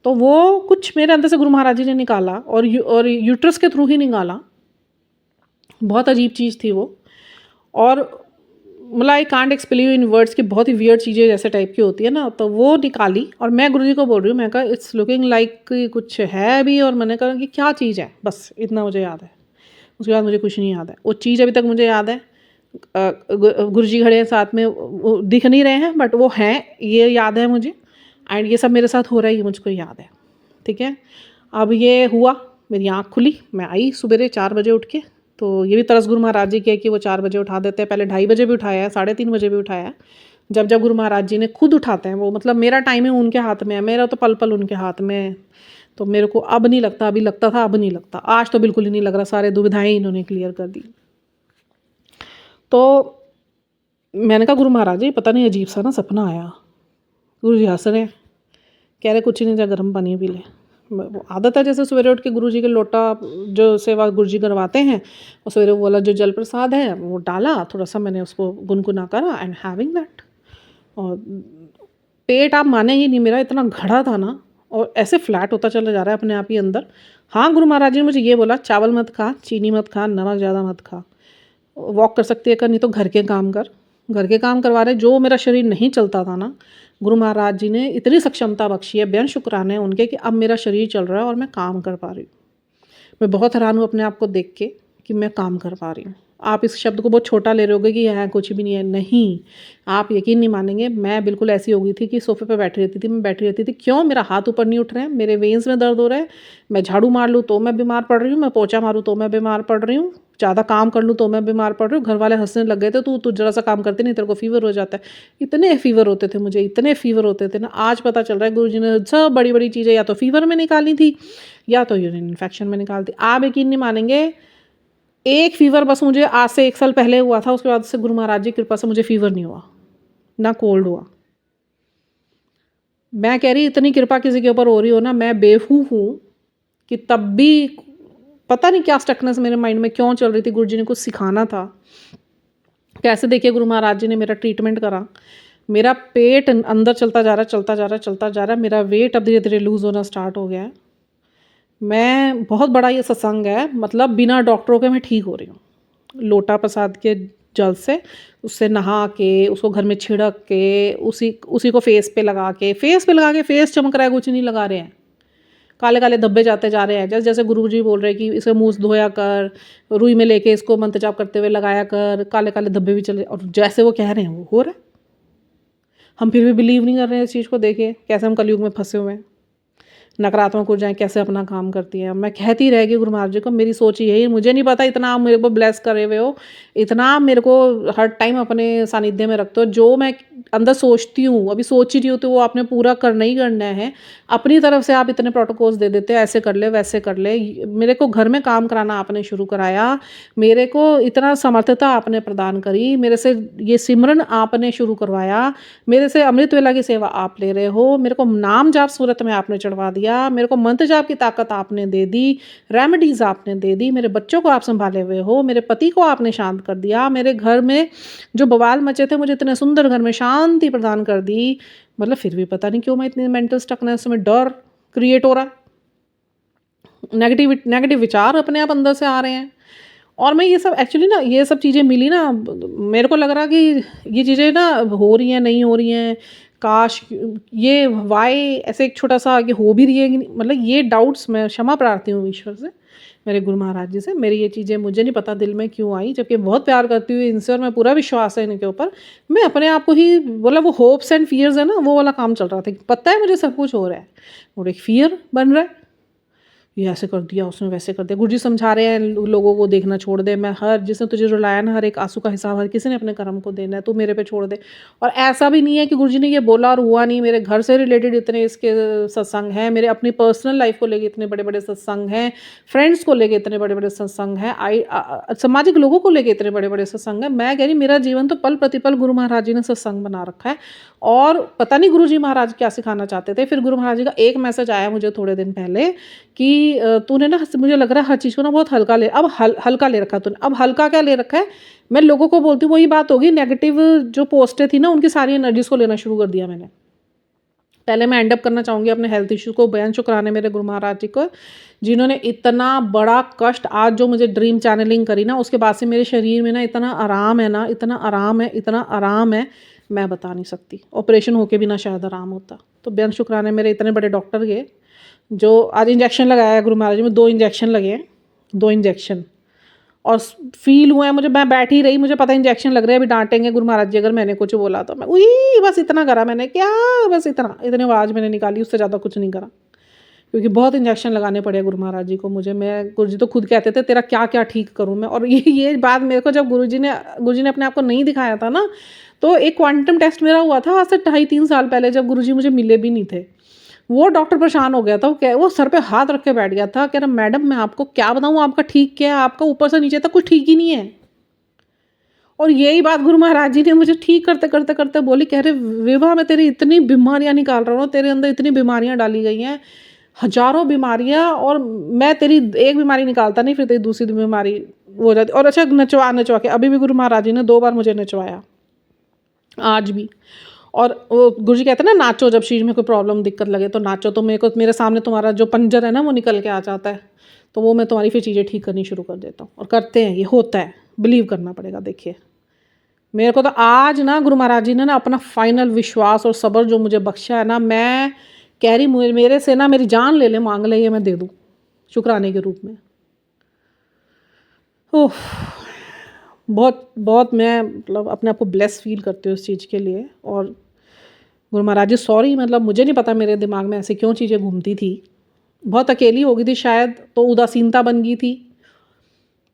तो वो कुछ मेरे अंदर से गुरु महाराज जी ने निकाला, और यूट्रस के थ्रू ही निकाला। बहुत अजीब चीज़ थी वो, और मतलब I can't explain in words की, बहुत ही वियर्ड चीज़ें जैसे टाइप की होती है ना। तो वो निकाली और मैं गुरुजी को बोल रही हूँ, मैं कहा इट्स लुकिंग लाइक कुछ है भी, और मैंने कहा कि क्या चीज़ है, बस इतना मुझे याद है। उसके बाद मुझे कुछ नहीं याद है। वो चीज़ अभी तक मुझे याद है। गुरुजी खड़े हैं साथ में, वो दिख नहीं रहे हैं बट वो हैं, ये याद है मुझे। एंड ये सब मेरे साथ हो रहा है ये मुझको याद है, ठीक है। अब ये हुआ, मेरी आँख खुली, मैं आई सुबह 4 बजे उठ के। तो ये भी तरस गुरु महाराज जी के कि वो 4 बजे उठा देते हैं। पहले 2:30 बजे भी उठाया है, 3:30 बजे भी उठाया है। जब जब गुरु महाराज जी ने खुद उठाते हैं वो, मतलब मेरा टाइमिंग उनके हाथ में है, मेरा तो पल पल उनके हाथ में है। तो मेरे को अब नहीं लगता, अभी लगता था, अब नहीं लगता, आज तो बिल्कुल ही नहीं लग रहा। सारे दुविधाएं इन्होंने क्लियर कर दी। तो मैंने कहा गुरु महाराज जी पता नहीं अजीब सा ना सपना आया। गुरु जी हंस रहे हैं, कह रहे कुछ नहीं, जा गर्म पानी पी ले। वो आदत है जैसे सवेरे उठ के गुरुजी के लोटा जो सेवा गुरुजी करवाते हैं, और सवेरे वो वाला जो जल प्रसाद है वो डाला, थोड़ा सा मैंने उसको गुनगुना करा एंड हैविंग दैट। और पेट आप माने ही नहीं, मेरा इतना घड़ा था ना, और ऐसे फ्लैट होता चला जा रहा है अपने आप ही अंदर। हाँ गुरु महाराज जी ने मुझे ये बोला, चावल मत खा, चीनी मत खा, नमक ज़्यादा मत खा, वॉक कर सकती है कर, नहीं तो घर के काम कर। घर के काम करवा रहे, जो मेरा शरीर नहीं चलता था ना, गुरु महाराज जी ने इतनी सक्षमता बख्शी है, बेन शुक्राने उनके कि अब मेरा शरीर चल रहा है और मैं काम कर पा रही हूँ। मैं बहुत हैरान हूँ अपने आप को देख के कि मैं काम कर पा रही हूँ। आप इस शब्द को बहुत छोटा ले रहे होगे कि यहाँ कुछ भी नहीं है, नहीं, आप यकीन नहीं मानेंगे। मैं बिल्कुल ऐसी हो गई थी कि सोफे पे बैठी रहती थी, मैं बैठी रहती थी, क्यों मेरा हाथ ऊपर नहीं उठ रहे हैं, मेरे वेन्स में दर्द हो रहा है, मैं झाड़ू मार लूँ तो मैं बीमार पड़ रही हूँ, मैं पोछा मारूँ तो मैं बीमार पड़ रही हूँ, ज़्यादा काम कर लूँ तो मैं बीमार पड़ रही हूँ। घर वाले हंसने लग गए थे, तू जरा सा काम करती नहीं, तेरे को फीवर हो जाता है। इतने फीवर होते थे मुझे, इतने फीवर होते थे ना। आज पता चल रहा है गुरुजी ने सब बड़ी बड़ी चीज़ें या तो फीवर में निकाली थी या तो यूरिन इन्फेक्शन में निकाल दी। आप यकीन नहीं मानेंगे, एक फीवर बस मुझे आज से 1 साल पहले हुआ था, उसके बाद से गुरु महाराज जी की कृपा से मुझे फीवर नहीं हुआ, ना कोल्ड हुआ। मैं कह रही इतनी कृपा किसी के ऊपर हो रही हो ना, मैं बेवकूफ़ हूँ कि तब भी पता नहीं क्या स्टकनेस मेरे माइंड में क्यों चल रही थी। गुरु जी ने कुछ सिखाना था। कैसे देखिए गुरु महाराज जी ने मेरा ट्रीटमेंट करा, मेरा पेट अंदर चलता जा रहा, चलता जा रहा, चलता जा रहा। मेरा वेट अब धीरे धीरे लूज़ होना स्टार्ट हो गया है। मैं बहुत बड़ा ये सत्संग है, मतलब बिना डॉक्टरों के मैं ठीक हो रही हूँ। लोटा प्रसाद के जल से, उससे नहा के, उसको घर में छिड़क के, उसी को फेस पे लगा के, फेस चमक रहा है, कुछ नहीं लगा रहे हैं। काले काले धब्बे जाते जा रहे हैं। जैसे जैसे गुरुजी बोल रहे हैं कि इसे मुँह धोया कर, रुई में लेके इसको मंत्र जाप करते हुए लगाया कर, काले काले धब्बे भी चले, और जैसे वो कह रहे हैं वो हो रहा है। हम फिर भी बिलीव नहीं कर रहे हैं इस चीज़ को। देखिए कैसे हम कलयुग में फंसे हुए हैं। नकारात्मक ऊर्जाएं कैसे अपना काम करती हैं। मैं कहती रहेगी गुरु महाराज जी को, मेरी सोच यही, मुझे नहीं पता इतना आप मेरे को ब्लेस करे हुए हो, इतना आप मेरे को हर टाइम अपने सानिध्य में रखते हो, जो मैं अंदर सोचती हूँ, अभी सोच ही रही हूँ, तो वो आपने पूरा करना ही करना है। अपनी तरफ से आप इतने प्रोटोकॉल्स दे देते हो, ऐसे कर ले वैसे कर ले, मेरे को घर में काम कराना आपने शुरू कराया, मेरे को इतना समर्थता आपने प्रदान करी, मेरे से ये सिमरन आपने शुरू करवाया, मेरे से अमृत वेला की सेवा आप ले रहे हो, मेरे को नाम जाप सूरत में आपने चढ़वा दिया, मेरे को मंत्र जाप की ताकत आपने दे दी, रेमेडीज आपने दे दी, मेरे बच्चों को आप संभाले हुए हो, मेरे पति को आपने शांत कर दिया, मेरे घर में जो बवाल मचे थे मुझे इतने सुंदर घर में शांति प्रदान कर दी। मतलब फिर भी पता नहीं क्यों मैं इतनी मेंटल स्टकनेस में डर क्रिएट हो रहा है, नेगेटिव विचार अपने आप अंदर से आ रहे हैं। और मैं ये सब एक्चुअली ना, ये सब चीज़ें मिली ना, मेरे को लग रहा कि ये चीज़ें ना हो रही हैं नहीं हो रही हैं, काश ये वाई ऐसे एक छोटा सा, ये हो भी रही है कि नहीं, मतलब ये डाउट्स मैं क्षमा प्रार्थी हूँ ईश्वर से, मेरे गुरु महाराज जी से। मेरी ये चीज़ें मुझे नहीं पता दिल में क्यों आई, जबकि बहुत प्यार करती हुई इनसे और मैं पूरा विश्वास है इनके ऊपर, मैं अपने आप को ही बोला, वो होप्स एंड फियर्स है ना, वो वाला काम चल रहा था। पता है मुझे सब कुछ हो रहा है और एक फियर बन रहा है, ये ऐसे कर दिया उसने वैसे कर दिया। गुरुजी समझा रहे हैं लोगों को देखना छोड़ दे, मैं हर जिसने तुझे रुलाया ना, हर एक आंसू का हिसाब हर किसी ने अपने कर्म को देना है, तू मेरे पे छोड़ दे। और ऐसा भी नहीं है कि गुरुजी ने ये बोला और हुआ नहीं, मेरे घर से रिलेटेड इतने इसके सत्संग हैं, मेरे अपनी पर्सनल लाइफ को लेके इतने बड़े बड़े सत्संग हैं, फ्रेंड्स को लेके इतने बड़े बड़े सत्संग हैं, सामाजिक लोगों को लेके इतने बड़े बड़े सत्संग हैं। मैं कह रही मेरा जीवन तो पल प्रतिपल गुरु महाराज जी ने सत्संग बना रखा है। और पता नहीं गुरु जी महाराज क्या सिखाना चाहते थे। फिर गुरु महाराज जी का एक मैसेज आया मुझे थोड़े दिन पहले कि तूने ना, मुझे लग रहा है हर चीज़ को ना बहुत हल्का ले, अब हल्का ले रखा तूने। अब हल्का क्या ले रखा है, मैं लोगों को बोलती हूँ वही बात होगी, नेगेटिव जो पोस्टें थी ना उनकी सारी एनर्जीज को लेना शुरू कर दिया मैंने। पहले मैं एंड अप करना चाहूँगी अपने हेल्थ इश्यूज़ को बयान शुक्राने मेरे गुरु महाराज जी को, जिन्होंने इतना बड़ा कष्ट, आज जो मुझे ड्रीम चैनलिंग करी ना, उसके बाद से मेरे शरीर में ना इतना आराम है ना, इतना आराम है, इतना आराम है, मैं बता नहीं सकती। ऑपरेशन होके भी ना शायद आराम होता। तो बयान शुक्राने मेरे इतने बड़े डॉक्टर के, जो आज इंजेक्शन लगाया है गुरु महाराज जी में, 2 इंजेक्शन लगे हैं, 2 इंजेक्शन, और फील हुआ है मुझे, मैं बैठी रही, मुझे पता इंजेक्शन लग रहे हैं, अभी डांटेंगे गुरु महाराज जी अगर मैंने कुछ बोला तो। मैं उई बस इतना करा मैंने, क्या बस इतना, इतनी आवाज़ मैंने निकाली, उससे ज़्यादा कुछ नहीं करा, क्योंकि बहुत इंजेक्शन लगाने पड़े गुरु महाराज जी को मुझे। मैं, गुरु जी तो खुद कहते थे तेरा क्या क्या ठीक करूँ मैं। और ये बात मेरे को जब गुरु जी ने अपने आप को नहीं दिखाया था ना, तो एक क्वांटम टेस्ट मेरा हुआ था आज से 2.5-3 साल पहले, जब गुरु जी मुझे मिले भी नहीं थे। वो डॉक्टर परेशान हो गया था, वो सर पे हाथ रख के बैठ गया था, कह रहा मैडम मैं आपको क्या बताऊँ, आपका ठीक क्या है, आपका ऊपर से नीचे तक कुछ ठीक ही नहीं है। और यही बात गुरु महाराज जी ने मुझे ठीक करते करते करते बोली, कह रहे विभा मैं तेरी इतनी बीमारियां निकाल रहा हूँ, तेरे अंदर इतनी बीमारियां डाली गई हैं, हजारों बीमारियां, और मैं तेरी एक बीमारी निकालता नहीं, फिर तेरी दूसरी बीमारी हो जाती। और अच्छा नचवा के, अभी भी गुरु महाराज जी ने 2 बार मुझे नचवाया आज भी। और वो गुरु जी कहते हैं ना, नाचो, जब शरीर में कोई प्रॉब्लम दिक्कत लगे तो नाचो, तो मेरे सामने तुम्हारा जो पंजर है ना वो निकल के आ जाता है, तो वो मैं तुम्हारी फिर चीज़ें ठीक करनी शुरू कर देता हूँ। और करते हैं, ये होता है, बिलीव करना पड़ेगा। देखिए मेरे को तो आज ना गुरु महाराज जी ने ना अपना फाइनल विश्वास और सब्र जो मुझे बख्शा है ना, मैं कह रही मेरे से ना मेरी जान ले ले, मांग ले, ये मैं दे दूँ शुक्राने के रूप में। ओह, बहुत बहुत मैं मतलब अपने आप को ब्लेस फील करती हूँ इस चीज़ के लिए। और गुरु महाराज जी सॉरी, मतलब मुझे नहीं पता मेरे दिमाग में ऐसे क्यों चीज़ें घूमती थी, बहुत अकेली हो गई थी शायद, तो उदासीनता बन गई थी।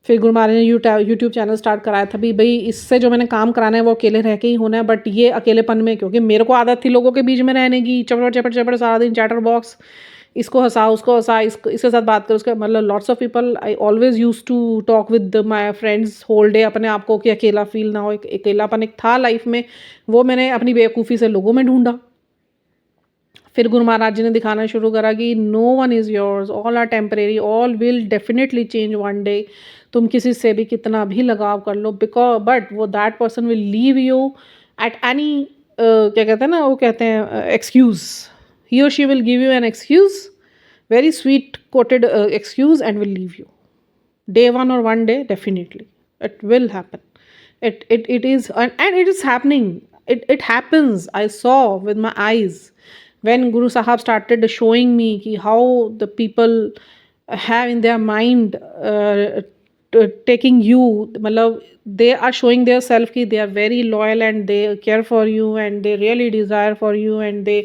फिर गुरु महाराज ने यूट्यूब चैनल स्टार्ट कराया था भी, भाई इससे जो मैंने काम कराना है वो अकेले रह के ही होना है, बट ये अकेलेपन में, क्योंकि मेरे को आदत थी लोगों के बीच में रहने की, चपड़ सारा दिन चैटर बॉक्स, इसको हंसा उसको हंसा, इसके साथ बात कर, उसका मतलब lots of people, I always use to talk with my friends whole day, अपने आप को कि अकेला फील ना हो, एक अकेलापन एक था लाइफ में, वो मैंने अपनी बेवकूफ़ी से लोगों में ढूंढा। फिर गुरु महाराज जी ने दिखाना शुरू करा कि no one is yours, all are temporary, all will definitely change one day. तुम किसी से भी कितना भी लगाव कर लो, बिकॉज बट वो that person will leave you at any, क्या कहते हैं ना, वो कहते हैं एक्सक्यूज़, ही और she will give you an excuse, very sweet quoted excuse, and will leave you day one or one day. Definitely it will happen. It is, and it is happening. It happens. I saw with my eyes when Guru Sahab started showing me ki how the people have in their mind taking you, matlab they are showing their self ki they are very loyal and they care for you and they really desire for you and they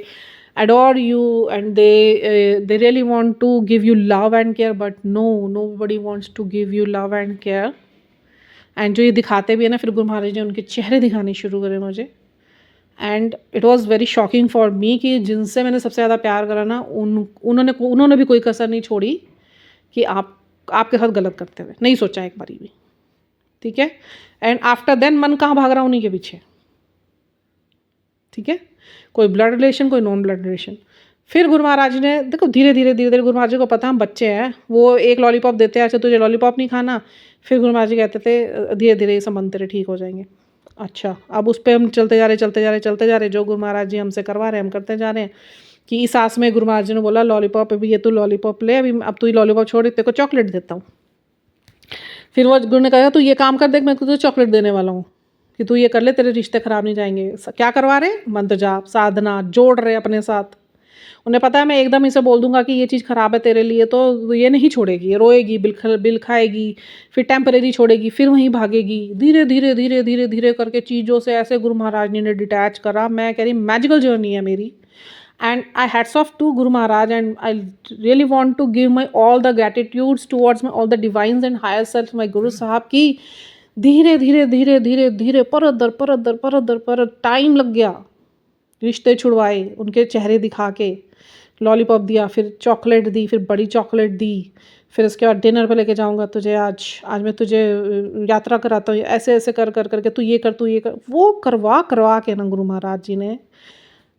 adore you, and they really want to give you love and care, but no, nobody wants to give you love and care. And जो ये दिखाते भी है ना, फिर गुरु महाराज ने उनके चेहरे दिखाने शुरू करे मुझे, and it was very shocking for me कि जिनसे मैंने सबसे ज़्यादा प्यार करा ना, उन्होंने भी कोई कसर नहीं छोड़ी कि आपके साथ गलत करते हुए, नहीं सोचा एक बारी भी, ठीक है। एंड आफ्टर देन मन कहाँ भाग रहा उन्हीं के पीछे, ठीक है, कोई ब्लड रिलेशन, कोई नॉन ब्लड रिलेशन। फिर गुरु महाराज ने देखो धीरे धीरे गुरु महाराज को पता हम बच्चे हैं, वो एक लॉलीपॉप देते हैं, अच्छा तुझे लॉलीपॉप नहीं खाना, फिर गुरु महाराज जी कहते थे धीरे धीरे ये संबंध तेरे ठीक हो जाएंगे। अच्छा, अब उस पर हम चलते जा रहे, जो गुरु महाराज जी हमसे करवा रहे हैं हम करते जा रहे हैं। कि इस आस में गुरु महाराज जी ने बोला लॉलीपॉप, अभी ये तू लॉलीपॉप ले, अभी अब तू ही लॉलीपॉप छोड़, तेरे को चॉकलेट देता हूँ। फिर वो गुरु ने कहा तू ये काम कर, देख मैं तुझे चॉकलेट देने वाला हूँ कि तू ये कर ले, तेरे रिश्ते खराब नहीं जाएंगे। क्या करवा रहे? मंत्र जाप, साधना, जोड़ रहे अपने साथ। उन्हें पता है मैं एकदम इसे बोल दूंगा कि ये चीज़ ख़राब है तेरे लिए, तो ये नहीं छोड़ेगी, ये रोएगी, बिल खाएगी, फिर टेम्परेरी छोड़ेगी, फिर वहीं भागेगी। धीरे करके चीज़ों से ऐसे गुरु महाराज ने डिटैच करा। मैं कह रही मैजिकल जर्नी है मेरी, and I hats off to Guru Maharaj, and I really want to give my all the gratitudes towards my all the divines and higher self, my Guru Sahab की। धीरे परत टाइम लग गया, रिश्ते छुड़वाए, उनके चेहरे दिखा के लॉलीपॉप दिया, फिर चॉकलेट दी, फिर बड़ी चॉकलेट दी, फिर उसके बाद डिनर पे लेके जाऊंगा तुझे, आज मैं तुझे यात्रा कराता हूँ, ऐसे कर करके तू ये कर, वो करवा के ना गुरु महाराज जी ने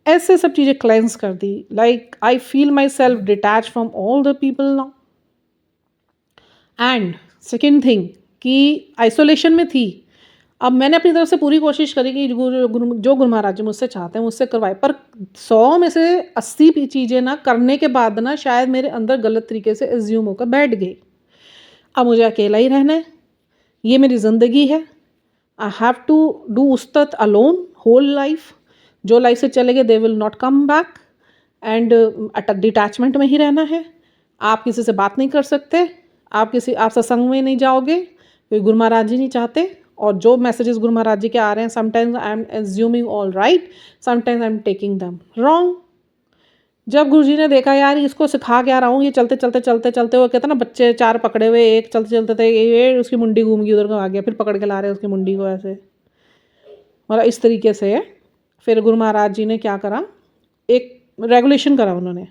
ऐसे सब चीज़ें क्लेंस कर दी। Like I feel myself detach from all the people now. And second thing कि आइसोलेशन में थी, अब मैंने अपनी तरफ से पूरी कोशिश करी कि जो गुरु महाराज जी मुझसे चाहते हैं मुझसे करवाए, पर 100 में से 80 चीज़ें ना करने के बाद ना शायद मेरे अंदर गलत तरीके से एज्यूम होकर बैठ गई। अब मुझे अकेला ही रहना है, ये मेरी ज़िंदगी है, आई हैव टू डू उस्तत अलोन होल लाइफ। जो लाइफ से चले गए they will not come back, and detachment में ही रहना है। आप किसी से बात नहीं कर सकते, आप सत्संग में नहीं जाओगे, क्योंकि गुरु महाराज जी नहीं चाहते। और जो मैसेजेस गुरु महाराज जी के आ रहे हैं, sometimes I am assuming all right, sometimes I am taking दम रॉन्ग। जब गुरु जी ने देखा यार इसको सिखा के आ रहा हूँ, ये चलते वो कहते ना बच्चे 4 पकड़े हुए, एक चलते थे ये उसकी मुंडी घूम गई, उधर को आ गया, फिर पकड़ के ला रहे उसकी मुंडी को ऐसे, मतलब इस तरीके से। फिर गुरु महाराज जी ने क्या करा, एक रेगुलेशन करा उन्होंने।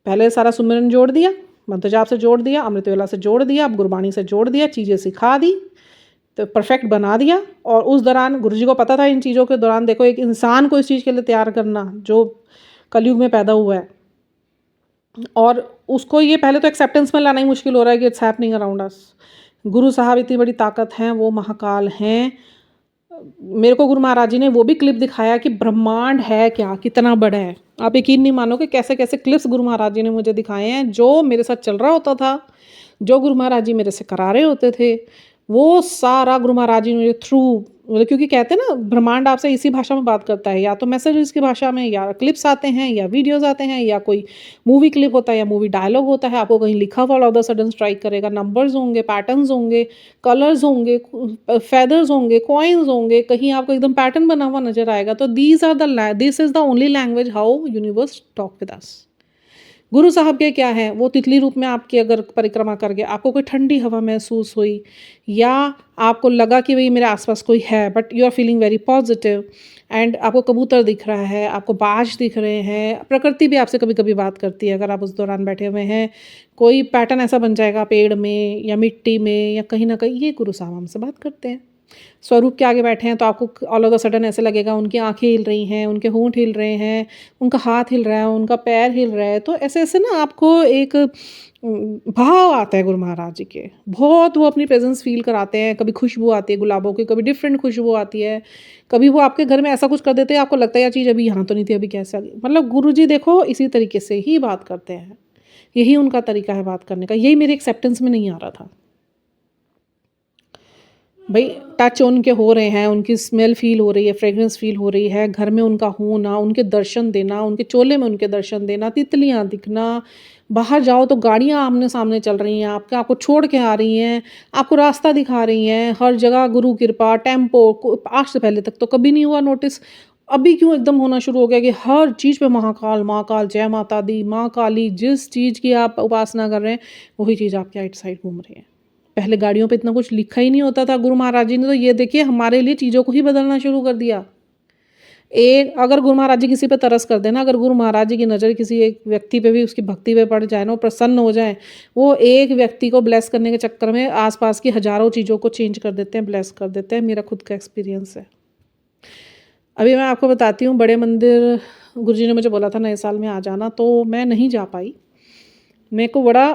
पहले सारा सुमिरन जोड़ दिया, मंत्र जाप से जोड़ दिया, अमृत वेला से जोड़ दिया, अब गुरबाणी से जोड़ दिया, चीज़ें सिखा दी, तो परफेक्ट बना दिया। और उस दौरान गुरुजी को पता था इन चीज़ों के दौरान, देखो एक इंसान को इस चीज़ के लिए तैयार करना जो कलयुग में पैदा हुआ है, और उसको ये पहले तो एक्सेप्टेंस में लाना ही मुश्किल हो रहा है कि इट्स हैपनिंग अराउंड अस। गुरु साहब इतनी बड़ी ताकत हैं, वो महाकाल हैं। मेरे को गुरु महाराज जी ने वो भी क्लिप दिखाया कि ब्रह्मांड है क्या, कितना बड़ा है। आप यकीन नहीं मानोगे कैसे कैसे क्लिप्स गुरु महाराज जी ने मुझे दिखाए हैं, जो मेरे साथ चल रहा होता था, जो गुरु महाराज जी मेरे से करा रहे होते थे, वो सारा गुरु महाराज जी मुझे थ्रू, मतलब क्योंकि कहते हैं ना ब्रह्मांड आपसे इसी भाषा में बात करता है, या तो मैसेजेस की भाषा में, या क्लिप्स आते हैं, या वीडियोस आते हैं, या कोई मूवी क्लिप होता है, या मूवी डायलॉग होता है, आपको कहीं लिखा हुआ all of the sudden strike करेगा, नंबर्स होंगे, पैटर्न्स होंगे, कलर्स होंगे, फेदर्स होंगे, कॉइन्स होंगे, कहीं आपको एकदम पैटर्न बना हुआ नजर आएगा। तो this is the only language how universe talk with us. गुरु साहब के क्या है, वो तितली रूप में आपकी अगर परिक्रमा कर गया, आपको कोई ठंडी हवा महसूस हुई, या आपको लगा कि भाई मेरे आसपास कोई है, but you are feeling very positive, and आपको कबूतर दिख रहा है, आपको बाज दिख रहे हैं, प्रकृति भी आपसे कभी कभी बात करती है अगर आप उस दौरान बैठे हुए हैं, कोई पैटर्न ऐसा बन जाएगा पेड़ में या मिट्टी में या कहीं ना कहीं, ये गुरु साहब हमसे बात करते हैं। स्वरूप के आगे बैठे हैं तो आपको ऑल ऑफ द सडन ऐसे लगेगा उनकी आंखें हिल रही हैं, उनके होंठ हिल रहे हैं, उनका हाथ हिल रहा है, उनका पैर हिल रहा है। तो ऐसे ऐसे ना आपको एक भाव आता है गुरु महाराज जी के, बहुत वो अपनी प्रेजेंस फील कराते हैं। कभी खुशबू आती है गुलाबों की, कभी डिफरेंट खुशबू आती है, कभी वो आपके घर में ऐसा कुछ कर देते हैं आपको लगता है यार चीज़ अभी यहाँ तो नहीं थी, अभी कैसे आ गई। मतलब गुरु जी देखो इसी तरीके से ही बात करते हैं, यही उनका तरीका है बात करने का। यही मेरे एक्सेप्टेंस में नहीं आ रहा था भाई। टच उनके हो रहे हैं, उनकी स्मेल फील हो रही है, फ्रेग्रेंस फील हो रही है, घर में उनका होना, उनके दर्शन देना, उनके चोले में उनके दर्शन देना, तितलियाँ दिखना, बाहर जाओ तो गाड़ियाँ आमने सामने चल रही हैं आपको छोड़ के आ रही हैं, आपको रास्ता दिखा रही हैं, हर जगह गुरु कृपा, टेम्पो। आज से पहले तक तो कभी नहीं हुआ नोटिस, अभी क्यों एकदम होना शुरू हो गया कि हर चीज़ पे महाकाल, महाकाल, जय माता दी, माँ काली, जिस चीज़ की आप उपासना कर रहे हैं, वही चीज़ आपके राइट साइड घूम रही है। पहले गाड़ियों पे इतना कुछ लिखा ही नहीं होता था, गुरु महाराज जी ने तो ये देखिए हमारे लिए चीज़ों को ही बदलना शुरू कर दिया। एक अगर गुरु महाराज जी किसी पे तरस कर देना, अगर गुरु महाराज जी की नज़र किसी एक व्यक्ति पे भी उसकी भक्ति पे पड़ जाए ना, वो प्रसन्न हो जाए, वो एक व्यक्ति को ब्लेस करने के चक्कर में आसपास की हज़ारों चीज़ों को चेंज कर देते हैं, ब्लेस कर देते हैं। मेरा खुद का एक्सपीरियंस है। अभी मैं आपको बताती हूँ, बड़े मंदिर गुरुजी ने मुझे बोला था नए साल में आ जाना, तो मैं नहीं जा पाई। मेरे को बड़ा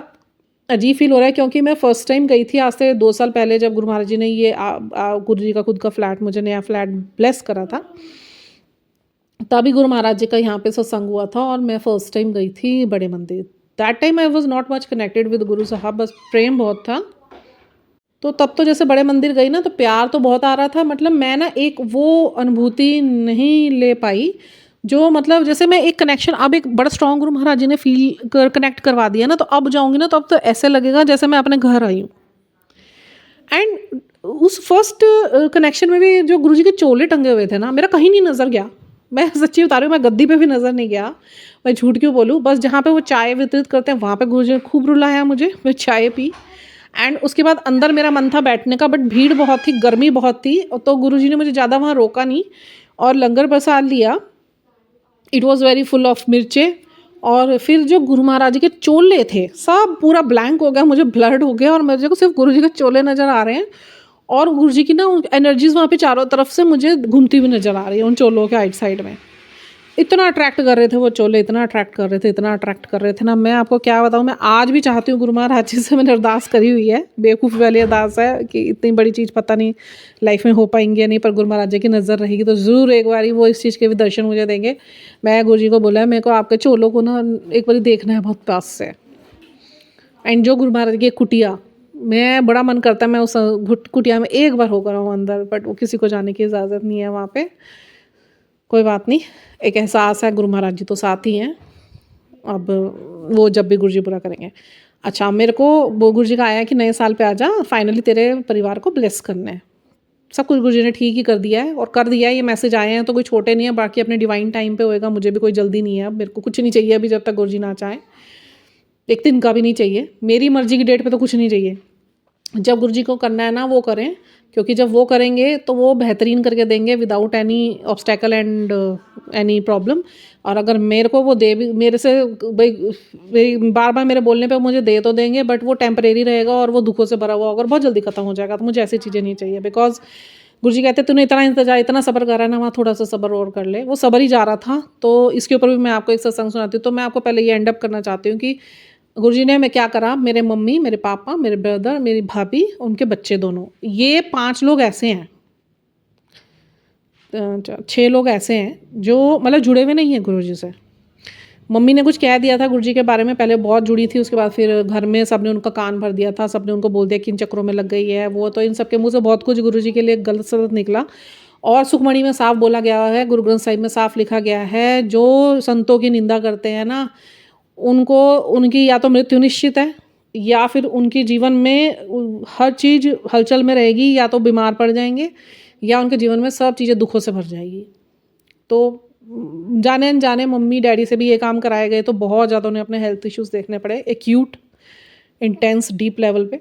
अजीब फील हो रहा है क्योंकि मैं फ़र्स्ट टाइम गई थी आज से 2 साल पहले, जब गुरु महाराज जी ने ये गुरुजी का खुद का फ्लैट, मुझे नया फ्लैट ब्लेस करा था। तभी गुरु महाराज जी का यहाँ पे सत्संग हुआ था और मैं फ़र्स्ट टाइम गई थी बड़े मंदिर। That time I was not much connected with गुरु साहब, बस प्रेम बहुत था। तो तब तो जैसे बड़े मंदिर गई ना, तो प्यार तो बहुत आ रहा था, मतलब मैं ना एक वो अनुभूति नहीं ले पाई जो, मतलब जैसे मैं एक कनेक्शन अब एक बड़ा स्ट्रॉन्ग गुरु महाराज जी ने फील कर कनेक्ट करवा दिया ना, तो अब जाऊँगी ना तो अब तो ऐसे लगेगा जैसे मैं अपने घर आई हूँ। एंड उस फर्स्ट कनेक्शन में भी जो गुरुजी के चोले टंगे हुए थे ना, मेरा कहीं नहीं नज़र गया। मैं सच्ची बता रही हूँ, मैं गद्दी पे भी नज़र नहीं गया। मैं झूठ क्यों बोलूँ, बस जहाँ पे वो चाय वितरित करते हैं वहाँ पे गुरुजी ने खूब रुलाया मुझे, मैं चाय पी। एंड उसके बाद अंदर मेरा मन था बैठने का, बट भीड़ बहुत थी, गर्मी बहुत थी, तो गुरुजी ने मुझे ज़्यादा वहाँ रोका नहीं और लंगर प्रसाद लिया। It was very full of मिर्चे। और फिर जो गुरु महाराज जी के चोले थे, सब पूरा ब्लैंक हो गया, मुझे ब्लड हो गया और मुझे को सिर्फ गुरुजी के चोले नज़र आ रहे हैं। और गुरुजी की ना एनर्जीज वहाँ पे चारों तरफ से मुझे घूमती हुई नज़र आ रही है उन चोलों के आइट साइड में। इतना अट्रैक्ट कर रहे थे वो चोले, इतना अट्रैक्ट कर रहे थे, इतना अट्रैक्ट कर रहे थे ना, मैं आपको क्या बताऊँ। मैं आज भी चाहती हूँ, गुरु महाराज जी से मैंने अरदास करी हुई है, बेवकूफ़ वाली अरदास है कि इतनी बड़ी चीज़ पता नहीं लाइफ में हो पाएंगी या नहीं, पर गुरु महाराज जी की नज़र रहेगी तो ज़रूर एक बारी वो इस चीज़ के भी दर्शन मुझे देंगे। मैं गुरु जी को बोला है, मेरे को आपके चोलों को ना एक बार देखना है बहुत पास से। एंड जो गुरु महाराज की कुटिया, मैं बड़ा मन करता है मैं उस कुटिया में एक बार होकर आऊँ अंदर, बट वो किसी को जाने की इजाज़त नहीं है वहाँ पे। कोई बात नहीं, एक एहसास है, गुरु महाराज जी तो साथ ही हैं। अब वो जब भी गुरुजी पूरा करेंगे। अच्छा, मेरे को वो गुरुजी का आया कि नए साल पे आ जा, फाइनली तेरे परिवार को ब्लेस करना है। सब कुछ गुरुजी ने ठीक ही कर दिया है और कर दिया है। ये मैसेज आए हैं तो कोई छोटे नहीं है, बाकी अपने डिवाइन टाइम पे होएगा। मुझे भी कोई जल्दी नहीं है, अब मेरे को कुछ नहीं चाहिए अभी, जब तक गुरुजी ना चाहें। एक दिन का भी नहीं चाहिए, मेरी मर्जी की डेट पे तो कुछ नहीं चाहिए। जब गुरुजी को करना है ना वो करें, क्योंकि जब वो करेंगे तो वो बेहतरीन करके देंगे without any obstacle and any problem. और अगर मेरे को वो दे भी, मेरे से भाई बार बार मेरे बोलने पे मुझे दे तो देंगे, बट वो टेम्परेरी रहेगा और वो दुखों से भरा हुआ होगा और बहुत जल्दी खत्म हो जाएगा। तो मुझे ऐसी चीज़ें नहीं चाहिए, बिकॉज गुरुजी कहते तूने इतना इंतजार इतना सब्र करा है ना, वहाँ थोड़ा सा सब्र और कर ले। वो सब्र ही जा रहा था। तो इसके ऊपर भी मैं आपको एक सत्संग सुनाती हूँ। तो मैं आपको पहले ये एंड अप करना चाहती हूँ कि गुरुजी ने मैं क्या करा, मेरे मम्मी, मेरे पापा, मेरे ब्रदर, मेरी भाभी, उनके बच्चे दोनों, ये 5 लोग ऐसे हैं, 6 लोग ऐसे हैं जो मतलब जुड़े हुए नहीं हैं गुरुजी से। मम्मी ने कुछ कह दिया था गुरुजी के बारे में, पहले बहुत जुड़ी थी, उसके बाद फिर घर में सबने उनका कान भर दिया था, सबने उनको बोल दिया कि इन चक्रों में लग गई है वो, तो इन सबके मुंह से बहुत कुछ गुरुजी के लिए गलत सलत निकला। और सुखमणि में साफ बोला गया है, गुरु ग्रंथ साहिब में साफ लिखा गया है, जो संतों की निंदा करते हैं ना, उनको उनकी या तो मृत्यु निश्चित है, या फिर उनके जीवन में हर चीज़ हलचल में रहेगी, या तो बीमार पड़ जाएंगे, या उनके जीवन में सब चीज़ें दुखों से भर जाएगी। तो जाने अनजाने मम्मी डैडी से भी ये काम कराए गए, तो बहुत ज़्यादा उन्हें अपने हेल्थ इश्यूज़ देखने पड़े, एक्यूट, इंटेंस, डीप लेवल पे।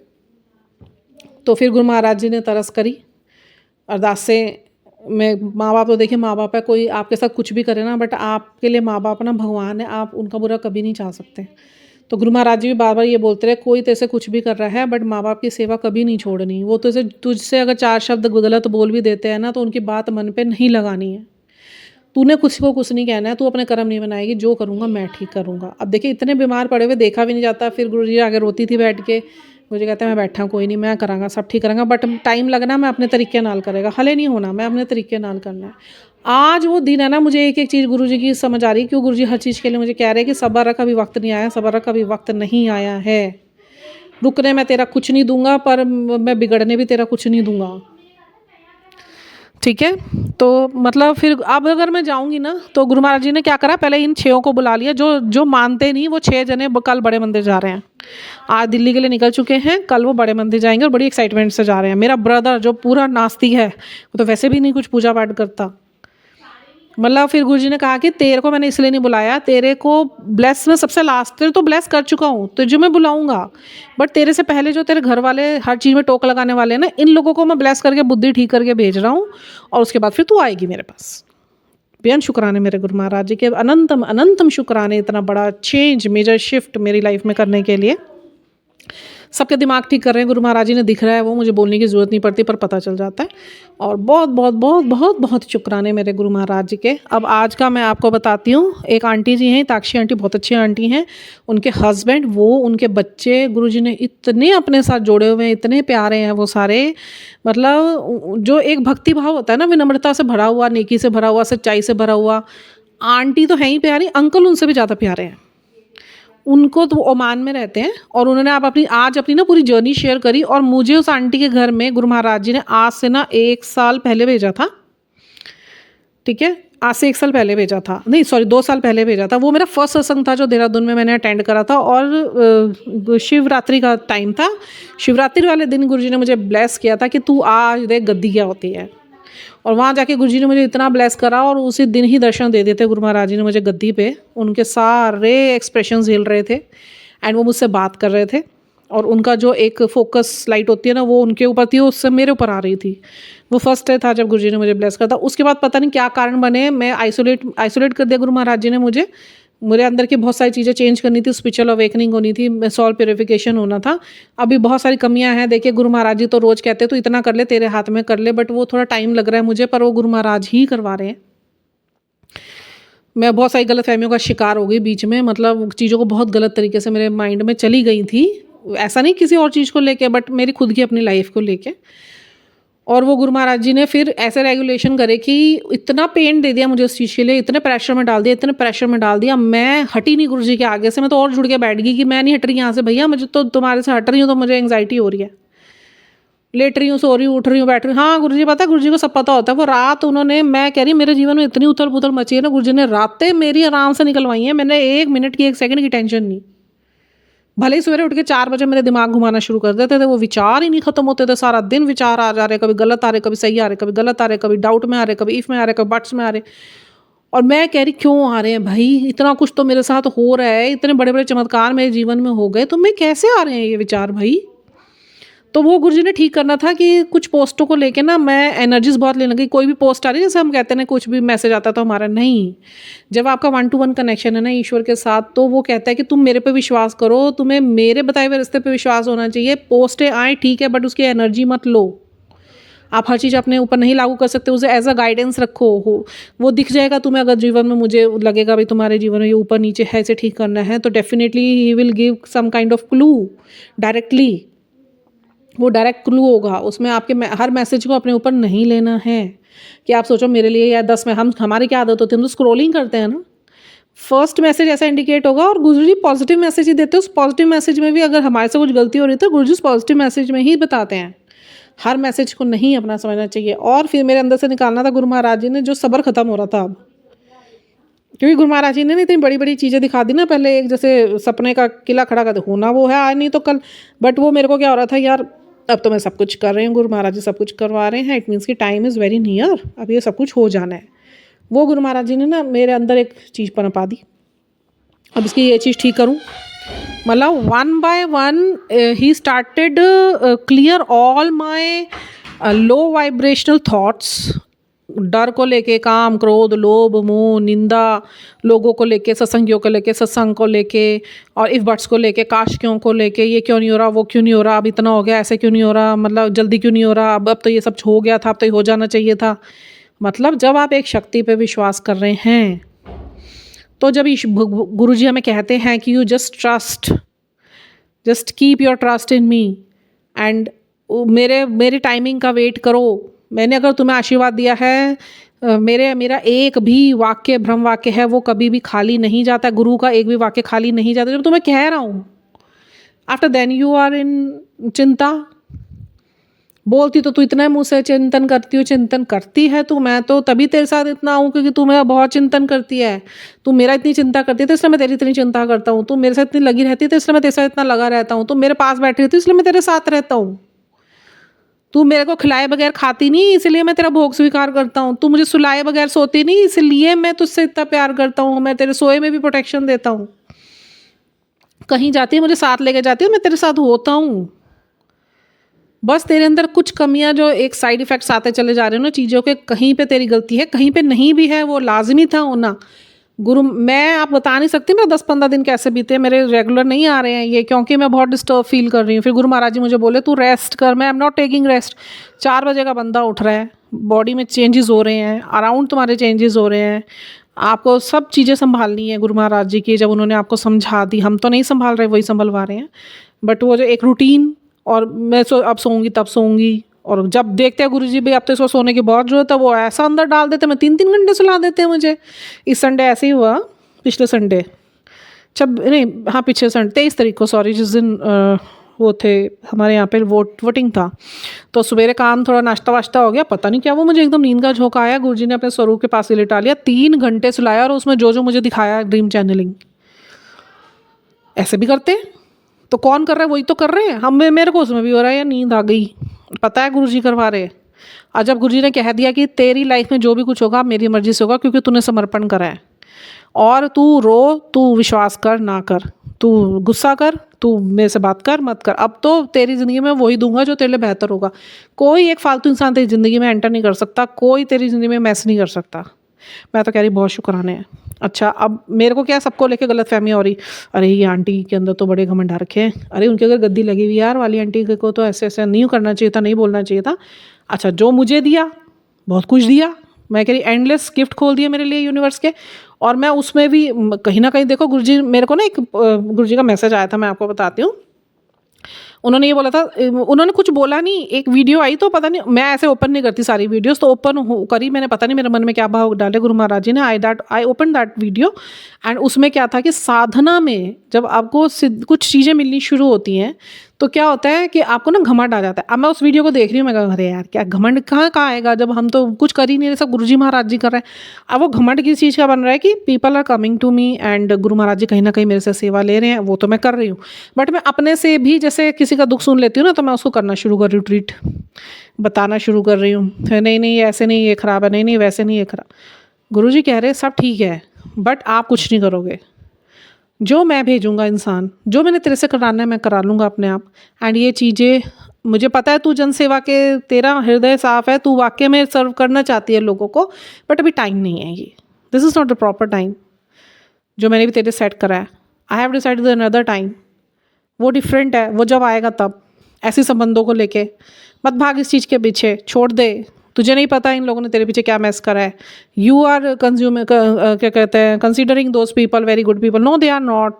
तो फिर गुरु महाराज जी ने तरस करी अरदास से। मैं माँ बाप तो देखिए माँ बाप है, कोई आपके साथ कुछ भी करे ना, बट आपके लिए माँ बाप ना भगवान है, आप उनका बुरा कभी नहीं चाह सकते। तो गुरु महाराज जी भी बार बार ये बोलते रहे, कोई तेरे से कुछ भी कर रहा है बट माँ बाप की सेवा कभी नहीं छोड़नी। वो तुझसे अगर 4 शब्द गलत बोल भी देते हैं ना, तो उनकी बात मन पे नहीं लगानी है। तूने किसी को कुछ नहीं कहना है, तू अपने कर्म नहीं बनाएगी, जो करूँगा मैं ठीक करूँगा। अब देखिए इतने बीमार पड़े हुए देखा भी नहीं जाता। फिर गुरुजी आगे रोती थी बैठ के, मुझे कहते हैं मैं बैठा कोई नहीं, मैं करांगा, सब ठीक करांगा, बट टाइम लगना, मैं अपने तरीके नाल करेगा, हले नहीं होना, मैं अपने तरीके नाल करना है। आज वो दिन है ना, मुझे एक एक चीज़ गुरुजी की समझ आ रही है, क्यों गुरुजी हर चीज़ के लिए मुझे कह रहे हैं कि सब्र रख, अभी वक्त नहीं आया, सब्र रख, अभी वक्त नहीं आया है। रुकने मैं तेरा कुछ नहीं दूंगा, पर मैं बिगड़ने भी तेरा कुछ नहीं दूंगा। ठीक है, तो मतलब फिर अब अगर मैं जाऊंगी ना, तो गुरु महाराज जी ने क्या करा, पहले इन 6 को बुला लिया, जो मानते नहीं, वो 6 जने कल बड़े मंदिर जा रहे हैं। आज दिल्ली के लिए निकल चुके हैं, कल वो बड़े मंदिर जाएंगे और बड़ी एक्साइटमेंट से जा रहे हैं। मेरा ब्रदर जो पूरा नास्तिक है, वो तो वैसे भी नहीं कुछ पूजा पाठ करता, मतलब फिर गुरुजी ने कहा कि तेरे को मैंने इसलिए नहीं बुलाया, तेरे को ब्लेस मैं सबसे लास्ट, तेरे तो ब्लेस कर चुका हूँ, तुझे मैं बुलाऊंगा, बट तेरे से पहले जो तेरे घर वाले हर चीज़ में टोक लगाने वाले हैं ना, इन लोगों को मैं ब्लेस करके बुद्धि ठीक करके भेज रहा हूँ, और उसके बाद फिर तू आएगी मेरे पास। बेअंत शुक्राने मेरे गुरु महाराज जी के, अनंतम अनंतम शुक्राने इतना बड़ा चेंज, मेजर शिफ्ट मेरी लाइफ में करने के लिए। सबके दिमाग ठीक कर रहे हैं गुरु महाराज जी ने, दिख रहा है वो, मुझे बोलने की ज़रूरत नहीं पड़ती पर पता चल जाता है। और बहुत बहुत बहुत बहुत बहुत शुक्राने मेरे गुरु महाराज जी के। अब आज का मैं आपको बताती हूँ। एक आंटी जी हैं, ताक्षी आंटी, बहुत अच्छी आंटी हैं, उनके हस्बैंड, वो उनके बच्चे गुरु जी ने इतने अपने साथ जोड़े हुए हैं, इतने प्यारे हैं वो सारे। मतलब जो एक भक्ति भाव होता है ना, विनम्रता से भरा हुआ, नेकी से भरा हुआ, सच्चाई से भरा हुआ। आंटी तो है ही प्यारी, अंकल उनसे भी ज़्यादा प्यारे हैं। उनको तो ओमान में रहते हैं, और उन्होंने आज अपनी ना पूरी जर्नी शेयर करी। और मुझे उस आंटी के घर में गुरु महाराज जी ने आज से ना 1 साल पहले भेजा था, ठीक है, आज से 1 साल पहले भेजा था, नहीं सॉरी 2 साल पहले भेजा था। वो मेरा फर्स्ट सत्संग था जो देहरादून में मैंने अटेंड करा था, और शिवरात्रि का टाइम था। शिवरात्रि वाले दिन गुरुजी ने मुझे ब्लेस किया था कि तू आज देख गद्दी क्या होती है। और वहाँ जाके गुरुजी ने मुझे इतना ब्लेस करा, और उसी दिन ही दर्शन दे देते गुरु महाराज जी ने मुझे गद्दी पे। उनके सारे एक्सप्रेशंस हिल रहे थे, एंड वो मुझसे बात कर रहे थे, और उनका जो एक फोकस लाइट होती है ना, वो उनके ऊपर थी, उससे मेरे ऊपर आ रही थी। वो फर्स्ट डे था जब गुरुजी ने मुझे ब्लेस करा था। उसके बाद पता नहीं क्या कारण बने, मैं आइसोलेट कर दिया गुरु महाराज जी ने मुझे। मेरे अंदर की बहुत सारी चीज़ें चेंज करनी थी, स्पिरिचुअल अवेकनिंग होनी थी, सॉल प्योरिफिकेशन होना था। अभी बहुत सारी कमियां हैं। देखिए गुरु महाराज जी तो रोज़ कहते तो इतना कर ले, तेरे हाथ में कर ले, बट वो थोड़ा टाइम लग रहा है मुझे, पर वो गुरु महाराज ही करवा रहे हैं। मैं बहुत सारी गलत फहमियों का शिकार हो गई बीच में, मतलब चीज़ों को बहुत गलत तरीके से मेरे माइंड में चली गई थी। ऐसा नहीं किसी और चीज़ को लेके, बट मेरी खुद की अपनी लाइफ को लेके। और वो गुरु महाराज जी ने फिर ऐसे रेगुलेशन करे कि इतना पेन दे दिया मुझे उस चीज़ के लिए, इतने प्रेशर में डाल दिया, इतने प्रेशर में डाल दिया, मैं हटी नहीं गुरु जी के आगे से। मैं तो और जुड़ के बैठ गई कि मैं नहीं हट रही यहाँ से भैया, मुझे तो तुम्हारे से हट रही हूँ तो मुझे एंग्जाइटी हो रही है, लेट रही हूँ, सो रही हूँ, उठ रही हूँ, बैठ रही हूँ। हाँ गुरु जी, पता है गुरु जी को सब पता होता है। वो रात उन्होंने, मैं कह रही मेरे जीवन में इतनी उथल पुथल मची है ना, गुरु जी ने रातें मेरी आराम से निकलवाई हैं। मैंने 1 मिनट की 1 सेकंड की टेंशन नहीं। भले ही सवेरे उठ के 4 बजे मेरे दिमाग घुमाना शुरू कर देते थे, वो विचार ही नहीं खत्म होते थे। सारा दिन विचार आ जा रहे, कभी गलत आ रहे, कभी सही आ रहे, कभी गलत आ रहे, कभी डाउट में आ रहे, कभी इफ में आ रहे, कभी बट्स में आ रहे। और मैं कह रही क्यों आ रहे हैं भाई, इतना कुछ तो मेरे साथ हो रहा है, इतने बड़े बड़े चमत्कार मेरे जीवन में हो गए, तो मैं कैसे आ रहे हैं ये विचार भाई। तो वो गुरुजी ने ठीक करना था कि कुछ पोस्टों को लेके ना मैं एनर्जीज बहुत लेने लगी। कोई भी पोस्ट आ रही है, जैसे हम कहते हैं कुछ भी मैसेज आता तो हमारा नहीं, जब आपका 1 to 1 कनेक्शन है ना ईश्वर के साथ, तो वो कहता है कि तुम मेरे पे विश्वास करो, तुम्हें मेरे बताए हुए रास्ते पे विश्वास होना चाहिए। पोस्टें आए ठीक है, बट उसकी एनर्जी मत लो। आप हर चीज़ अपने ऊपर नहीं लागू कर सकते, उसे एज अ गाइडेंस रखो। वो दिख जाएगा तुम्हें, अगर जीवन में मुझे लगेगा भाई तुम्हारे जीवन में ये ऊपर नीचे है, इसे ठीक करना है, तो डेफिनेटली ही will give some kind of clue directly. वो डायरेक्ट क्लू होगा उसमें। आपके हर मैसेज को अपने ऊपर नहीं लेना है कि आप सोचो मेरे लिए या 10 में, हमारी क्या आदत होती है, हम तो स्क्रॉलिंग करते हैं ना। फर्स्ट मैसेज ऐसा इंडिकेट होगा, और गुरुजी पॉजिटिव मैसेज ही देते हैं। उस पॉजिटिव मैसेज में भी अगर हमारे से कुछ गलती हो रही है तो गुरुजी पॉजिटिव मैसेज में ही बताते हैं। हर मैसेज को नहीं अपना समझना चाहिए। और फिर मेरे अंदर से निकालना था गुरु महाराज जी ने, जो सब्र खत्म हो रहा था अब, क्योंकि गुरु महाराज जी ने इतनी बड़ी बड़ी चीज़ें दिखा दी ना। पहले एक जैसे सपने का किला खड़ा कर होना, वो है आज नहीं तो कल, बट वो मेरे को क्या हो रहा था यार, अब तो मैं सब कुछ कर रही हूँ, गुरु महाराज जी सब कुछ करवा रहे हैं, इट मीन्स की टाइम इज़ वेरी नियर, अब ये सब कुछ हो जाना है। वो गुरु महाराज जी ने ना मेरे अंदर एक चीज़ पनपा दी, अब इसकी ये चीज़ ठीक करूँ। मतलब 1 by 1 he started clear all my low vibrational thoughts. डर को लेके, काम, क्रोध, लोभ, मोह, निंदा, लोगों को लेके, सत्संगियों को लेके, सत्संग को लेके, और इफ बट्स को लेके, काश क्यों को लेके, ये क्यों नहीं हो रहा, वो क्यों नहीं हो रहा, अब इतना हो गया, ऐसे क्यों नहीं हो रहा, मतलब जल्दी क्यों नहीं हो रहा, अब तो ये सब हो गया था, अब तो ये हो जाना चाहिए था। मतलब जब आप एक शक्ति पे विश्वास कर रहे हैं, तो जब गुरु जी हमें कहते हैं कि you just trust, just keep your trust in me, and मेरी टाइमिंग का वेट करो। मैंने अगर तुम्हें आशीर्वाद दिया है, मेरा एक भी वाक्य ब्रह्म वाक्य है, वो कभी भी खाली नहीं जाता। गुरु का एक भी वाक्य खाली नहीं जाता। जब तुम्हें कह रहा हूँ, after then you are in चिंता। बोलती तो तू इतना मुँह से चिंतन करती हो, चिंतन करती है तू, मैं तो तभी तेरे साथ इतना हूँ क्योंकि तू मेरा बहुत चिंतन करती है। तू मेरा इतनी चिंता करती है तो इसलिए मैं तेरी इतनी चिंता करता हूँ। तू मेरे साथ इतनी लगी रहती है तो इसलिए मैं तेरे साथ इतना लगा रहता हूँ। तू मेरे पास बैठी रहती है इसलिए मैं तेरे साथ रहता हूँ। तू मेरे को खिलाए बगैर खाती नहीं, इसलिए मैं तेरा भोग स्वीकार करता हूँ। तू मुझे सुलाए बगैर सोती नहीं, इसलिए मैं तुझसे इतना प्यार करता हूँ। मैं तेरे सोए में भी प्रोटेक्शन देता हूँ। कहीं जाती है मुझे साथ लेके जाती है, मैं तेरे साथ होता हूँ। बस तेरे अंदर कुछ कमियां जो एक साइड इफेक्ट्स आते चले जा रहे हो ना चीज़ों के, कहीं पे तेरी गलती है, कहीं पे नहीं भी है, वो लाजमी था होना। गुरु, मैं आप बता नहीं सकती मेरे 10-15 दिन कैसे बीते, मेरे रेगुलर नहीं आ रहे हैं ये, क्योंकि मैं बहुत डिस्टर्ब फील कर रही हूँ। फिर गुरु महाराज जी मुझे बोले तू रेस्ट कर। मैं एम नॉट टेकिंग रेस्ट। 4 बजे का बंदा उठ रहा है, बॉडी में चेंजेस हो रहे हैं, अराउंड तुम्हारे चेंजेस हो रहे हैं, आपको सब चीज़ें संभालनी है। गुरु महाराज जी की जब उन्होंने आपको समझा दी, हम तो नहीं संभाल रहे, वही संभलवा रहे हैं। बट वो जो एक रूटीन, और मैं अब सोऊंगी तब सोऊंगी, और जब देखते हैं गुरुजी भाई अब तो इसको सोने की बहुत ज़रूरत है, वो ऐसा अंदर डाल देते हैं, मैं 3-3 घंटे सुला देते हैं मुझे। इस संडे ऐसे ही हुआ, पिछले संडे नहीं हाँ पिछले संडे 23 तारीख को, सॉरी, जिस दिन वो थे हमारे यहाँ पे वोटिंग था, तो सवेरे काम थोड़ा नाश्ता वाश्ता हो गया, पता नहीं क्या वो मुझे एकदम नींद का झोंका आया। गुरुजी ने अपने स्वरूप के पास ही लिटा लिया, 3 घंटे सुलाया, और उसमें जो जो मुझे दिखाया ड्रीम चैनलिंग। ऐसे भी करते हैं तो कौन कर रहा है, वही तो कर रहे हैं हम। मेरे को उसमें भी हो रहा है यार, नींद आ गई, पता है गुरुजी करवा रहे हैं। और जब गुरुजी ने कह दिया कि तेरी लाइफ में जो भी कुछ होगा मेरी मर्जी से होगा, क्योंकि तूने समर्पण करा है, और तू रो, तू विश्वास कर ना कर, तू गुस्सा कर, तू मेरे से बात कर मत कर, अब तो तेरी ज़िंदगी में वही दूंगा जो तेरे लिए बेहतर होगा। कोई एक फालतू इंसान तेरी ज़िंदगी में एंटर नहीं कर सकता, कोई तेरी ज़िंदगी में मैस नहीं कर सकता। मैं तो कह रही बहुत शुक्राने हैं। अच्छा, अब मेरे को क्या सबको लेके गलत फहमी हो रही, अरे ये आंटी के अंदर तो बड़े घमंड आ रखे हैं, अरे उनके अगर गद्दी लगी हुई यार वाली आंटी को तो ऐसे ऐसे नहीं करना चाहिए था, नहीं बोलना चाहिए था। अच्छा, जो मुझे दिया बहुत कुछ दिया, मैं कह रही एंडलेस गिफ्ट खोल दिए मेरे लिए यूनिवर्स के। और मैं उसमें भी कहीं ना कहीं देखो, गुरुजी मेरे को ना एक गुरुजी का मैसेज आया था, मैं आपको बताती हूँ। उन्होंने ये बोला था, उन्होंने कुछ बोला नहीं, एक वीडियो आई तो पता नहीं, मैं ऐसे ओपन नहीं करती सारी वीडियोस, तो ओपन करी मैंने, पता नहीं मेरे मन में क्या भाव डाले गुरु महाराज जी ने। I open that video, and उसमें क्या था कि साधना में जब आपको कुछ चीज़ें मिलनी शुरू होती हैं तो क्या होता है कि आपको ना घमंड आ जाता है। अब मैं उस वीडियो को देख रही हूँ, मैं कहा अरे यार क्या घमंड कहाँ आएगा, जब हम तो कुछ कर ही नहीं रहे, सब गुरुजी महाराज जी कर रहे हैं। अब वो घमंड किस चीज़ का बन रहा है कि people are coming to me, and Guru Maharaj जी कहीं ना कहीं मेरे से सेवा ले रहे हैं, वो तो मैं कर रही हूँ। बट मैं अपने से भी जैसे किसी का दुख सुन लेती हूँ ना, तो मैं उसको करना शुरू कर रही हूँ, ट्रीट बताना शुरू कर रही हूँ, नहीं नहीं ऐसे नहीं ये ख़राब है, नहीं नहीं वैसे नहीं ये ख़राब। गुरुजी कह रहे सब ठीक है, बट आप कुछ नहीं करोगे, जो मैं भेजूंगा इंसान, जो मैंने तेरे से कराना है मैं करा लूँगा अपने आप। एंड ये चीज़ें मुझे पता है, तू जनसेवा के, तेरा हृदय साफ़ है, तू वाकई में सर्व करना चाहती है लोगों को, बट अभी टाइम नहीं है, ये this is not the proper time जो मैंने भी तेरे सेट करा है। I have decided another time, वो डिफरेंट है, वो जब आएगा तब। ऐसे संबंधों को लेके मत भाग इस चीज़ के पीछे, छोड़ दे, तुझे नहीं पता इन लोगों ने तेरे पीछे क्या मैस करा है। यू आर कंज्यूमर, क्या कहते हैं, considering those people very good people, no they are not.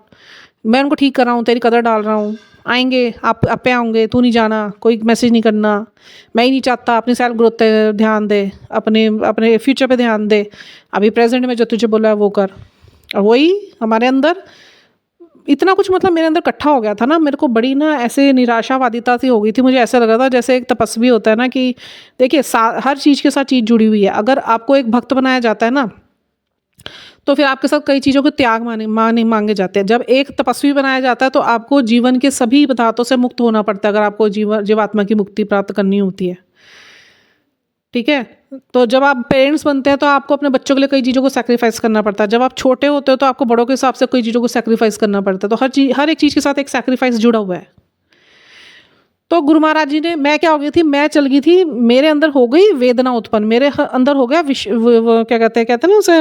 मैं उनको ठीक कर रहा हूँ, तेरी कदर डाल रहा हूँ, आएंगे आप पे आऊँगे, तू नहीं जाना, कोई मैसेज नहीं करना, मैं ही नहीं चाहता। अपनी सेल्फ ग्रोथ पे ध्यान दे, अपने अपने फ्यूचर पे ध्यान दे, अभी प्रेजेंट में जो तुझे बोला है वो कर। और वही हमारे अंदर इतना कुछ मतलब मेरे अंदर इकट्ठा हो गया था ना, मेरे को बड़ी ना ऐसे निराशावादिता सी हो गई थी। मुझे ऐसा लगा था जैसे एक तपस्वी होता है ना, कि देखिए हर चीज़ के साथ चीज़ जुड़ी हुई है। अगर आपको एक भक्त बनाया जाता है ना, तो फिर आपके साथ कई चीज़ों के त्याग मांगे जाते हैं। जब एक तपस्वी बनाया जाता है तो आपको जीवन के सभी पदार्थों से मुक्त होना पड़ता है, अगर आपको जीवात्मा की मुक्ति प्राप्त करनी होती है, ठीक है। तो जब आप पेरेंट्स बनते हैं तो आपको अपने बच्चों के लिए कई चीज़ों को सैक्रिफाइस करना पड़ता है। जब आप छोटे होते हो तो आपको बड़ों के हिसाब से कई चीज़ों को सैक्रिफाइस करना पड़ता है। तो हर एक चीज़ के साथ एक सैक्रिफाइस जुड़ा हुआ है। तो गुरु महाराज जी ने, मैं क्या हो गई थी, मैं चल गई थी, मेरे अंदर हो गई वेदना उत्पन्न, मेरे अंदर हो गया क्या कहते हैं ना उसे,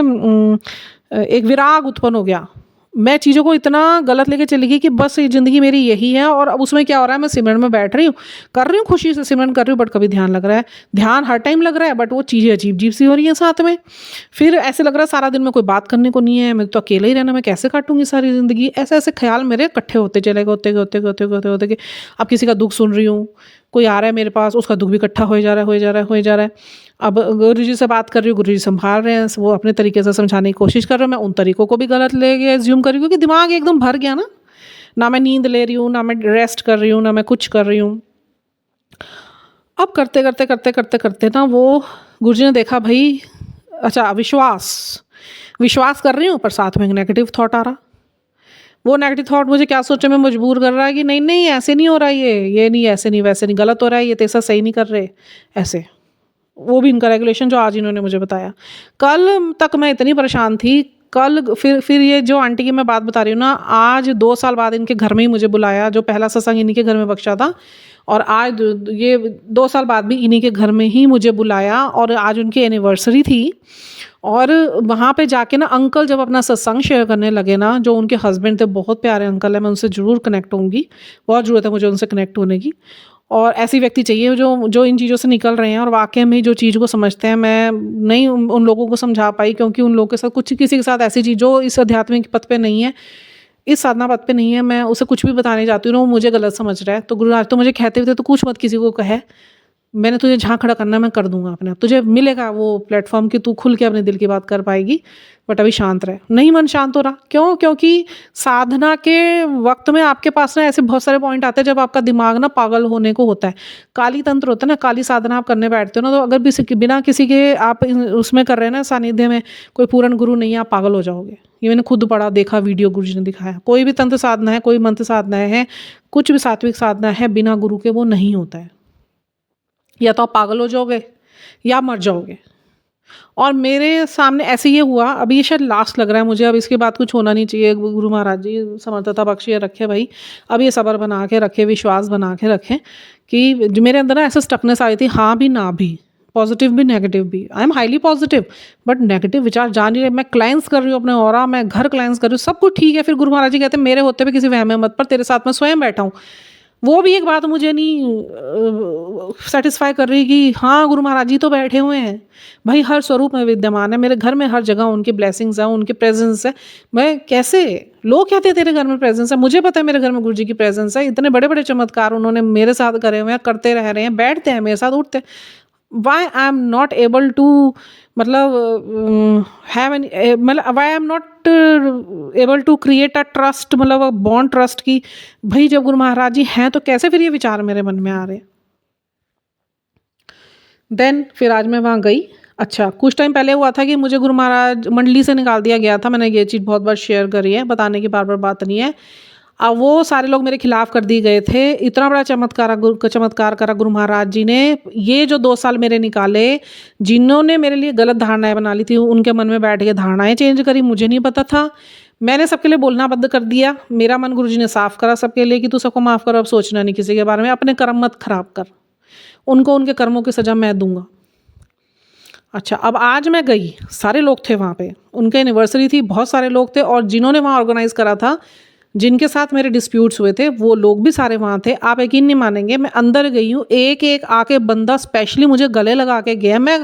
एक विराग उत्पन्न हो गया। मैं चीज़ों को इतना गलत लेके चली गई कि बस ये ज़िंदगी मेरी यही है। और अब उसमें क्या हो रहा है, मैं सिमरन में बैठ रही हूँ, कर रही हूँ खुशी से सिमरन कर रही हूँ, बट कभी ध्यान लग रहा है, ध्यान हर टाइम लग रहा है, बट वो चीज़ें अजीब अजीब सी हो रही हैं साथ में। फिर ऐसे लग रहा है सारा दिन में कोई बात करने को नहीं है, मैं तो अकेले ही रहना, मैं कैसे काटूंगी सारी ज़िंदगी। ऐसे ऐसे ख्याल मेरे इकट्ठे होते चले गए, होते कि अब किसी का दुख सुन रही हूँ, कोई आ रहा है मेरे पास, उसका दुख भी इकट्ठा हो जा रहा है। अब गुरु जी से बात कर रही हूँ, गुरु जी संभाल रहे हैं, वो अपने तरीके से समझाने की कोशिश कर रहे हैं, मैं उन तरीकों को भी गलत लेके एज्यूम कर रही हूँ, क्योंकि दिमाग एकदम भर गया ना मैं नींद ले रही हूँ, ना मैं रेस्ट कर रही हूँ, ना मैं कुछ कर रही हूँ। अब करते ना वो गुरु जी ने देखा, भाई अच्छा विश्वास कर रही हूँ, पर साथ में एक नेगेटिव थॉट आ रहा। वो नेगेटिव थॉट मुझे क्या सोचने में मजबूर कर रहा है कि नहीं नहीं ऐसे नहीं हो रहा, ये नहीं, ऐसे नहीं, वैसे नहीं, गलत हो रहा है, ये तेरा सही नहीं कर रहे ऐसे। वो भी इनका रेगुलेशन जो आज इन्होंने मुझे बताया। कल तक मैं इतनी परेशान थी, कल फिर ये जो आंटी की मैं बात बता रही हूँ ना, आज 2 साल बाद इनके घर में ही मुझे बुलाया, जो पहला सत्संग इन्हीं के घर में बख्शा था, और आज ये 2 साल बाद भी इन्हीं के घर में ही मुझे बुलाया, और आज उनकी एनिवर्सरी थी। और वहाँ पे जाके ना अंकल जब अपना सत्संग शेयर करने लगे ना, जो उनके हस्बैंड थे, बहुत प्यारे अंकल है, मैं उनसे ज़रूर कनेक्ट होंगी, बहुत ज़रूरत है मुझे उनसे कनेक्ट होने की। और ऐसी व्यक्ति चाहिए जो इन चीज़ों से निकल रहे हैं और वाक़ई में जो चीज़ को समझते हैं। मैं नहीं उन लोगों को समझा पाई, क्योंकि उन लोगों के साथ कुछ किसी के साथ ऐसी चीज़ जो इस आध्यात्मिक पथ पे नहीं है, इस साधना पथ पे नहीं है, मैं उसे कुछ भी बताने जाती हूँ ना, वो मुझे गलत समझ रहा है। तो गुरुराज तो मुझे कहते हुए थे, तो कुछ मत किसी को कहे, मैंने तुझे जहाँ खड़ा करना है मैं कर दूंगा अपने आप, तुझे मिलेगा वो प्लेटफॉर्म कि तू खुल के अपने दिल की बात कर पाएगी, बट अभी शांत रहे। नहीं मन शांत हो रहा, क्यों? क्योंकि साधना के वक्त में आपके पास ना ऐसे बहुत सारे पॉइंट आते हैं जब आपका दिमाग ना पागल होने को होता है। काली तंत्र होता है ना, काली साधना आप करने बैठते हो ना, तो अगर भी बिना किसी के आप उसमें कर रहे हैं ना, सानिध्य में, कोई पूर्ण गुरु नहीं है, आप पागल हो जाओगे। ये मैंने खुद पढ़ा, देखा, वीडियो गुरु जी ने दिखाया। कोई भी तंत्र साधना है, कोई मंत्र साधना है, कुछ भी सात्विक साधना है, बिना गुरु के वो नहीं होता है। या तो आप पागल हो जाओगे या मर जाओगे। और मेरे सामने ऐसे ये हुआ, अभी ये शायद लास्ट लग रहा है मुझे, अब इसके बाद कुछ होना नहीं चाहिए। गुरु महाराज जी समर्थता बख्शिए रखे भाई, अब ये सब्र बना के रखे, विश्वास बना के रखें कि जो मेरे अंदर ना ऐसे स्टकनेस आई थी, हाँ भी ना भी, पॉजिटिव भी नेगेटिव भी। I am highly positive, but negative विचार जा नहीं रहे। मैं क्लाइंस कर रही हूँ अपने ऑरा, मैं घर क्लाइंस कर रही हूँ, सब कुछ ठीक है। फिर गुरु महाराज जी कहते हैं मेरे होते हुए किसी वहम में मत पर, तेरे साथ मैं स्वयं बैठा हूँ। वो भी एक बात मुझे नहीं सेटिस्फाई कर रही कि हाँ गुरु महाराज जी तो बैठे हुए हैं भाई, हर स्वरूप में विद्यमान है मेरे घर में, हर जगह उनकी ब्लेसिंग्स है, उनकी प्रेजेंस है। मैं कैसे, लोग कहते हैं तेरे घर में प्रेजेंस है, मुझे पता है मेरे घर में गुरु जी की प्रेजेंस है। इतने बड़े बड़े चमत्कार उन्होंने मेरे साथ करे हुए हैं, करते रह रहे हैं, बैठते हैं मेरे साथ, उठते। Why I am not able to, मतलब हैव एन, मतलब why I am not able to create a trust, मतलब अ बॉन्ड ट्रस्ट की भाई जब गुरु महाराज जी हैं तो कैसे फिर ये विचार मेरे मन में आ रहे हैं। देन फिर आज मैं वहाँ गई। अच्छा, कुछ टाइम पहले हुआ था कि मुझे गुरु महाराज मंडली से निकाल दिया गया था। मैंने ये चीज़ बहुत बार शेयर करी है, बताने की बार बार बात नहीं है। अब वो सारे लोग मेरे खिलाफ कर दिए गए थे। इतना बड़ा चमत्कार करा गुरु महाराज जी ने। ये जो 2 साल मेरे निकाले, जिन्होंने मेरे लिए गलत धारणाएं बना ली थी, उनके मन में बैठ के धारणाएं चेंज करी, मुझे नहीं पता था। मैंने सबके लिए बोलना बंद कर दिया। मेरा मन गुरु जी ने साफ करा सबके लिए कि तू सबको माफ़ कर, अब सोचना नहीं किसी के बारे में, अपने कर्म मत खराब कर, उनको उनके कर्मों की सज़ा मैं दूंगा। अच्छा, अब आज मैं गई, सारे लोग थे वहाँ पे, उनके एनिवर्सरी थी, बहुत सारे लोग थे, और जिन्होंने वहाँ ऑर्गेनाइज़ करा था, जिनके साथ मेरे डिस्प्यूट्स हुए थे, वो लोग भी सारे वहाँ थे। आप यकीन नहीं मानेंगे, मैं अंदर गई हूँ, एक एक आके बंदा स्पेशली मुझे गले लगा के गया। मैं,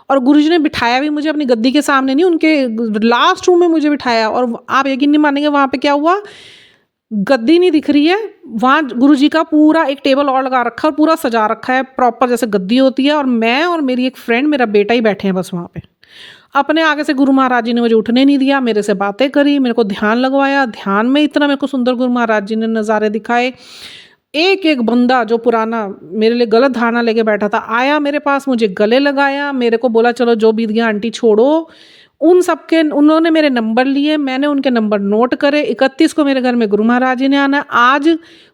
और गुरुजी ने बिठाया भी मुझे अपनी गद्दी के सामने नहीं, उनके लास्ट रूम में मुझे बिठाया। और आप यकीन नहीं मानेंगे वहाँ पे क्या हुआ, गद्दी नहीं दिख रही है वहाँ, गुरुजी का पूरा एक टेबल और लगा रखा है और पूरा सजा रखा है प्रॉपर जैसे गद्दी होती है, और मैं और मेरी एक फ्रेंड, मेरा बेटा ही बैठे हैं बस वहाँ पे। अपने आगे से गुरु महाराज जी ने मुझे उठने नहीं दिया, मेरे से बातें करी, मेरे को ध्यान लगवाया। ध्यान में इतना मेरे को सुंदर गुरु महाराज जी ने नज़ारे दिखाए। एक एक बंदा जो पुराना मेरे लिए गलत धारणा लेके बैठा था आया मेरे पास, मुझे गले लगाया, मेरे को बोला चलो जो बीत गया आंटी छोड़ो। उन सबके, उन्होंने मेरे नंबर लिए, मैंने उनके नंबर नोट करे। 31 को मेरे घर में गुरु महाराज जी ने आना। आज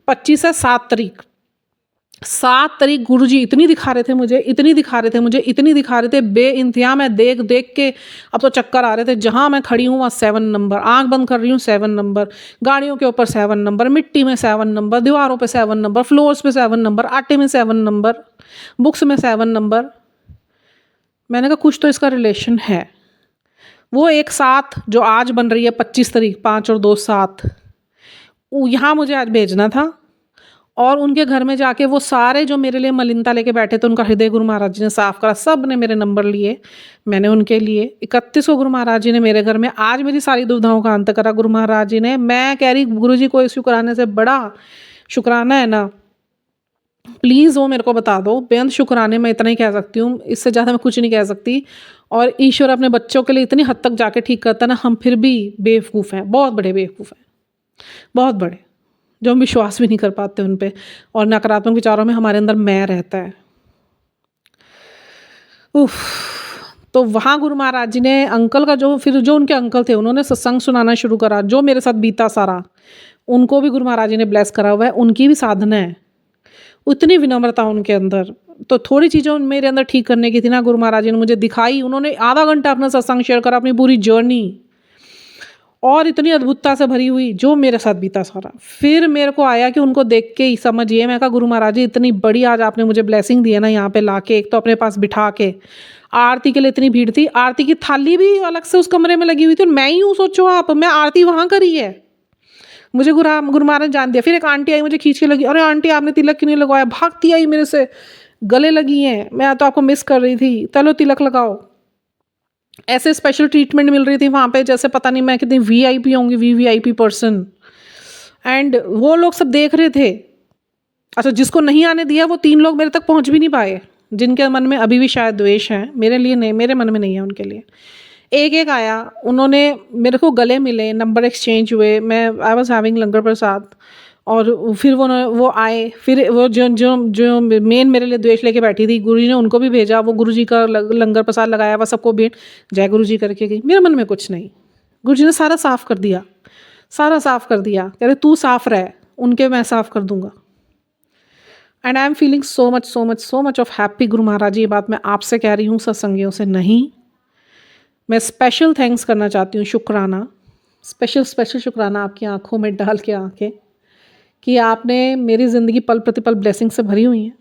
25 है, 7 तारीख, 7 तारीख गुरुजी इतनी दिखा रहे थे मुझे, इतनी दिखा रहे थे मुझे, इतनी दिखा रहे थे बेइंतहा। मैं देख देख के अब तो चक्कर आ रहे थे। जहाँ मैं खड़ी हूँ वहाँ 7 नंबर, आंख बंद कर रही हूँ 7 नंबर, गाड़ियों के ऊपर 7 नंबर, मिट्टी में 7 नंबर, दीवारों पे 7 नंबर, फ्लोर्स पे 7 नंबर, आटे में 7 नंबर, बुक्स में 7 नंबर। मैंने कहा कुछ तो इसका रिलेशन है। वो एक 7 जो आज बन रही है 25 तारीख, 5 और 2 7, यहाँ मुझे आज भेजना था। और उनके घर में जाके वो सारे जो मेरे लिए मलिनता लेके बैठे थे, उनका हृदय गुरु महाराज जी ने साफ करा। सब ने मेरे नंबर लिए, मैंने उनके लिए। 31 को गुरु महाराज जी ने मेरे घर में आज मेरी सारी दुविधाओं का अंत करा गुरु महाराज जी ने। मैं कह रही गुरु जी को इस शुक्राने से बड़ा शुक्राना है ना, प्लीज़ वो मेरे को बता दो। बेअंत शुक्राने मैं इतना ही कह सकती हूँ, इससे ज़्यादा मैं कुछ नहीं कह सकती। और ईश्वर अपने बच्चों के लिए इतनी हद तक जाके ठीक करता है ना, हम फिर भी बेवकूफ़ हैं, बहुत बड़े बेवकूफ़ हैं, बहुत बड़े, जो हम विश्वास भी नहीं कर पाते उन पे। और नकारात्मक विचारों में हमारे अंदर मैं रहता है। उफ। तो वहाँ गुरु महाराज जी ने अंकल का जो उनके अंकल थे उन्होंने सत्संग सुनाना शुरू करा, जो मेरे साथ बीता सारा उनको भी गुरु महाराज जी ने ब्लेस करा हुआ है, उनकी भी साधना है, उतनी विनम्रता उनके अंदर। तो थोड़ी चीज़ें मेरे अंदर ठीक करने की थी ना, गुरु महाराज जी ने मुझे दिखाई, उन्होंने आधा घंटा अपना सत्संग शेयर करा, अपनी पूरी जर्नी, और इतनी अद्भुतता से भरी हुई जो मेरे साथ बीता सारा। फिर मेरे को आया कि उनको देख के ही समझिए, मैं कहा गुरु महाराज जी इतनी बड़ी आज आपने मुझे ब्लेसिंग दी है ना, यहाँ पे लाके एक तो अपने पास बिठा के, आरती के लिए इतनी भीड़ थी, आरती की थाली भी अलग से उस कमरे में लगी हुई थी, और मैं ही हूँ, सोचो आप, मैं आरती वहाँ करी है, मुझे गुरु महाराज जान दिया। फिर एक आंटी आई, मुझे खींच के लगी, अरे आंटी आपने तिलक क्यों नहीं लगवाया, भागती आई मेरे से, गले लगी हैं, मैं तो आपको मिस कर रही थी, चलो तिलक लगाओ। ऐसे स्पेशल ट्रीटमेंट मिल रही थी वहाँ पे, जैसे पता नहीं मैं कितनी वीआईपी होंगी, वीवीआईपी पर्सन। एंड वो लोग सब देख रहे थे। अच्छा, जिसको नहीं आने दिया वो 3 लोग मेरे तक पहुँच भी नहीं पाए, जिनके मन में अभी भी शायद द्वेष है, मेरे लिए नहीं, मेरे मन में नहीं है, उनके लिए। एक एक आया, उन्होंने मेरे को गले मिले, नंबर एक्सचेंज हुए, मैं आई वॉज हैविंग लंगर प्रसाद, और फिर वो आए, फिर वो जो मेन मेरे लिए द्वेष लेके बैठी थी, गुरुजी ने उनको भी भेजा, वो गुरुजी का लंगर प्रसाद लगाया, वह सबको भेंट जय गुरुजी करके गई। मेरे मन में कुछ नहीं, गुरुजी ने सारा साफ़ कर दिया, सारा साफ़ कर दिया, कह रहे तू साफ़ रह, उनके मैं साफ़ कर दूंगा। And I am feeling so much of happy. गुरु महाराज जी, ये बात मैं आपसे कह रही हूँ, सत्संगियों से नहीं। मैं स्पेशल थैंक्स करना चाहती हूँ, शुक्राना, स्पेशल शुक्राना आपकी आंखों में डाल के आके, कि आपने मेरी ज़िंदगी पल प्रतिपल ब्लेसिंग से भरी हुई है।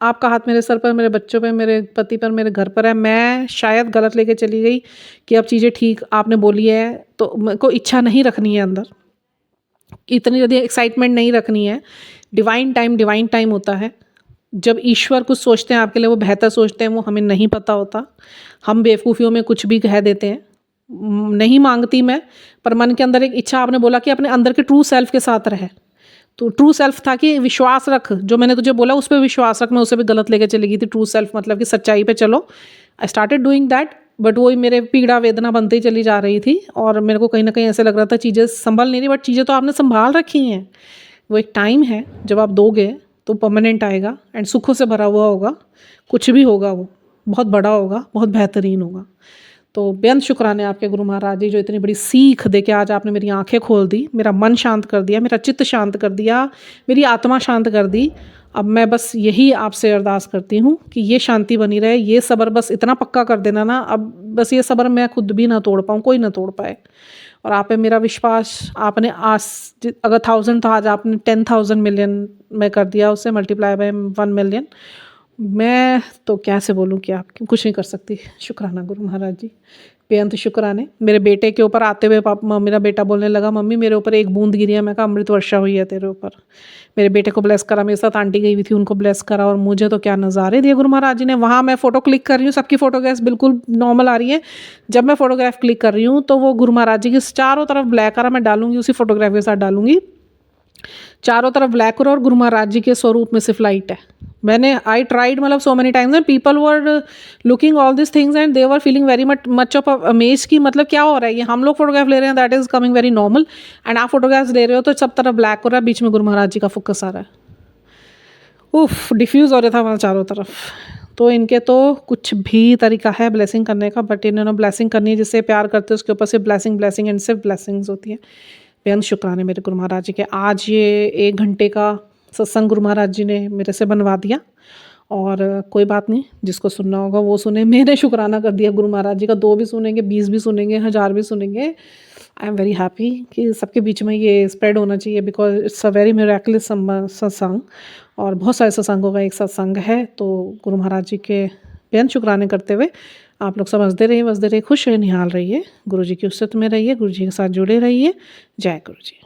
आपका हाथ मेरे सर पर, मेरे बच्चों पर, मेरे पति पर, मेरे घर पर है। मैं शायद गलत लेके चली गई कि अब चीज़ें ठीक आपने बोली है, तो मेरे को इच्छा नहीं रखनी है अंदर, इतनी ज़्यादा एक्साइटमेंट नहीं रखनी है। डिवाइन टाइम होता है। जब ईश्वर कुछ सोचते हैं आपके लिए, वो बेहतर सोचते हैं, वो हमें नहीं पता होता। हम बेवकूफ़ियों में कुछ भी कह देते हैं। नहीं मांगती मैं, पर मन के अंदर एक इच्छा, आपने बोला कि अपने अंदर के ट्रू सेल्फ के साथ रहे, तो ट्रू सेल्फ था कि विश्वास रख, जो मैंने तुझे बोला उस पर विश्वास रख। मैं उसे भी गलत लेके चली गई थी। ट्रू सेल्फ मतलब कि सच्चाई पे चलो। I started doing that, but वही मेरे पीड़ा वेदना बनती चली जा रही थी, और मेरे को कहीं ना कहीं ऐसे लग रहा था चीज़ें संभल नहीं रही, बट चीज़ें तो आपने संभाल रखी हैं। वो एक टाइम है, जब आप दोगे तो परमानेंट आएगा, एंड सुखों से भरा हुआ होगा, कुछ भी होगा, वो बहुत बड़ा होगा, बहुत बेहतरीन होगा। तो बेअंत शुक्राने आपके गुरु महाराज जी, जो इतनी बड़ी सीख दे के आज आपने मेरी आंखें खोल दी, मेरा मन शांत कर दिया, मेरा चित्त शांत कर दिया, मेरी आत्मा शांत कर दी। अब मैं बस यही आपसे अरदास करती हूँ कि ये शांति बनी रहे, ये सब्र बस इतना पक्का कर देना ना, अब बस ये सब्र मैं खुद भी ना तोड़ पाऊँ, कोई ना तोड़ पाए। और आप पे मेरा विश्वास, आपने आज अगर 1000 था, आज आपने 10,000 मिलियन में कर दिया, उससे मल्टीप्लाई बाय 1 मिलियन। मैं तो कैसे बोलूँ कि आप कुछ नहीं कर सकती। शुक्राना गुरु महाराज जी, बेअंत शुक्राने। मेरे बेटे के ऊपर आते हुए मेरा बेटा बोलने लगा, मम्मी मेरे ऊपर एक बूंद गिरी है। मैं कहा अमृत वर्षा हुई है तेरे ऊपर। मेरे बेटे को ब्लेस करा, मेरे साथ आंटी गई हुई थी, उनको ब्लेस करा, और मुझे तो क्या नज़ारे दिए गुरु महाराज जी ने। वहाँ मैं फ़ोटो क्लिक कर रही हूँ, सबकी फ़ोटोग्राफ्स बिल्कुल नॉर्मल आ रही है। जब मैं फ़ोटोग्राफ क्लिक कर रही हूँ तो वो गुरु महाराज जी की चारों तरफ ब्लैक आ रहा, मैं डालूंगी उसी फोटोग्राफ के साथ डालूंगी, चारों तरफ ब्लैक और गुरु महाराज जी के स्वरूप में सिर्फ लाइट है। मैंने आई ट्राइड मतलब so many times, and people were looking all this things and they were feeling very much of amaze की मतलब क्या हो रहा है ये, हम लोग फोटोग्राफ ले रहे हैं, that is coming very normal, and आप फोटोग्राफ्स ले रहे हो तो सब तरफ ब्लैक हो रहा है, बीच में गुरु महाराज जी का फोकस आ रहा है। उफ, डिफ्यूज़ हो रहा था वहाँ चारों तरफ। तो इनके तो कुछ भी तरीका है ब्लेसिंग करने का, बट इन्होंने ब्लेसिंग करनी है, जिससे प्यार करते हैं उसके ऊपर सिर्फ ब्लेसिंग एंड सिर्फ ब्लेसिंग्स होती है। बेअंत शुक्राने मेरे गुरु महाराज जी के। आज ये 1 घंटे का सत्संग गुरु महाराज जी ने मेरे से बनवा दिया, और कोई बात नहीं, जिसको सुनना होगा वो सुने। मैंने शुक्राना कर दिया गुरु महाराज जी का। 2 भी सुनेंगे, 20 भी सुनेंगे, 1000 भी सुनेंगे, आई एम वेरी हैप्पी कि सबके बीच में ये स्प्रेड होना चाहिए, because it's a very miracles सत्संग, और बहुत सारे सत्संगों का एक सत्संग है। तो गुरु महाराज जी के बेअंत शुक्राने करते हुए आप लोग सब हंसते रहिए, खुश रहिए, निहाल रहिए, गुरु जी की उस्सत में रहिए, गुरु जी के साथ जुड़े रहिए। जय गुरु जी।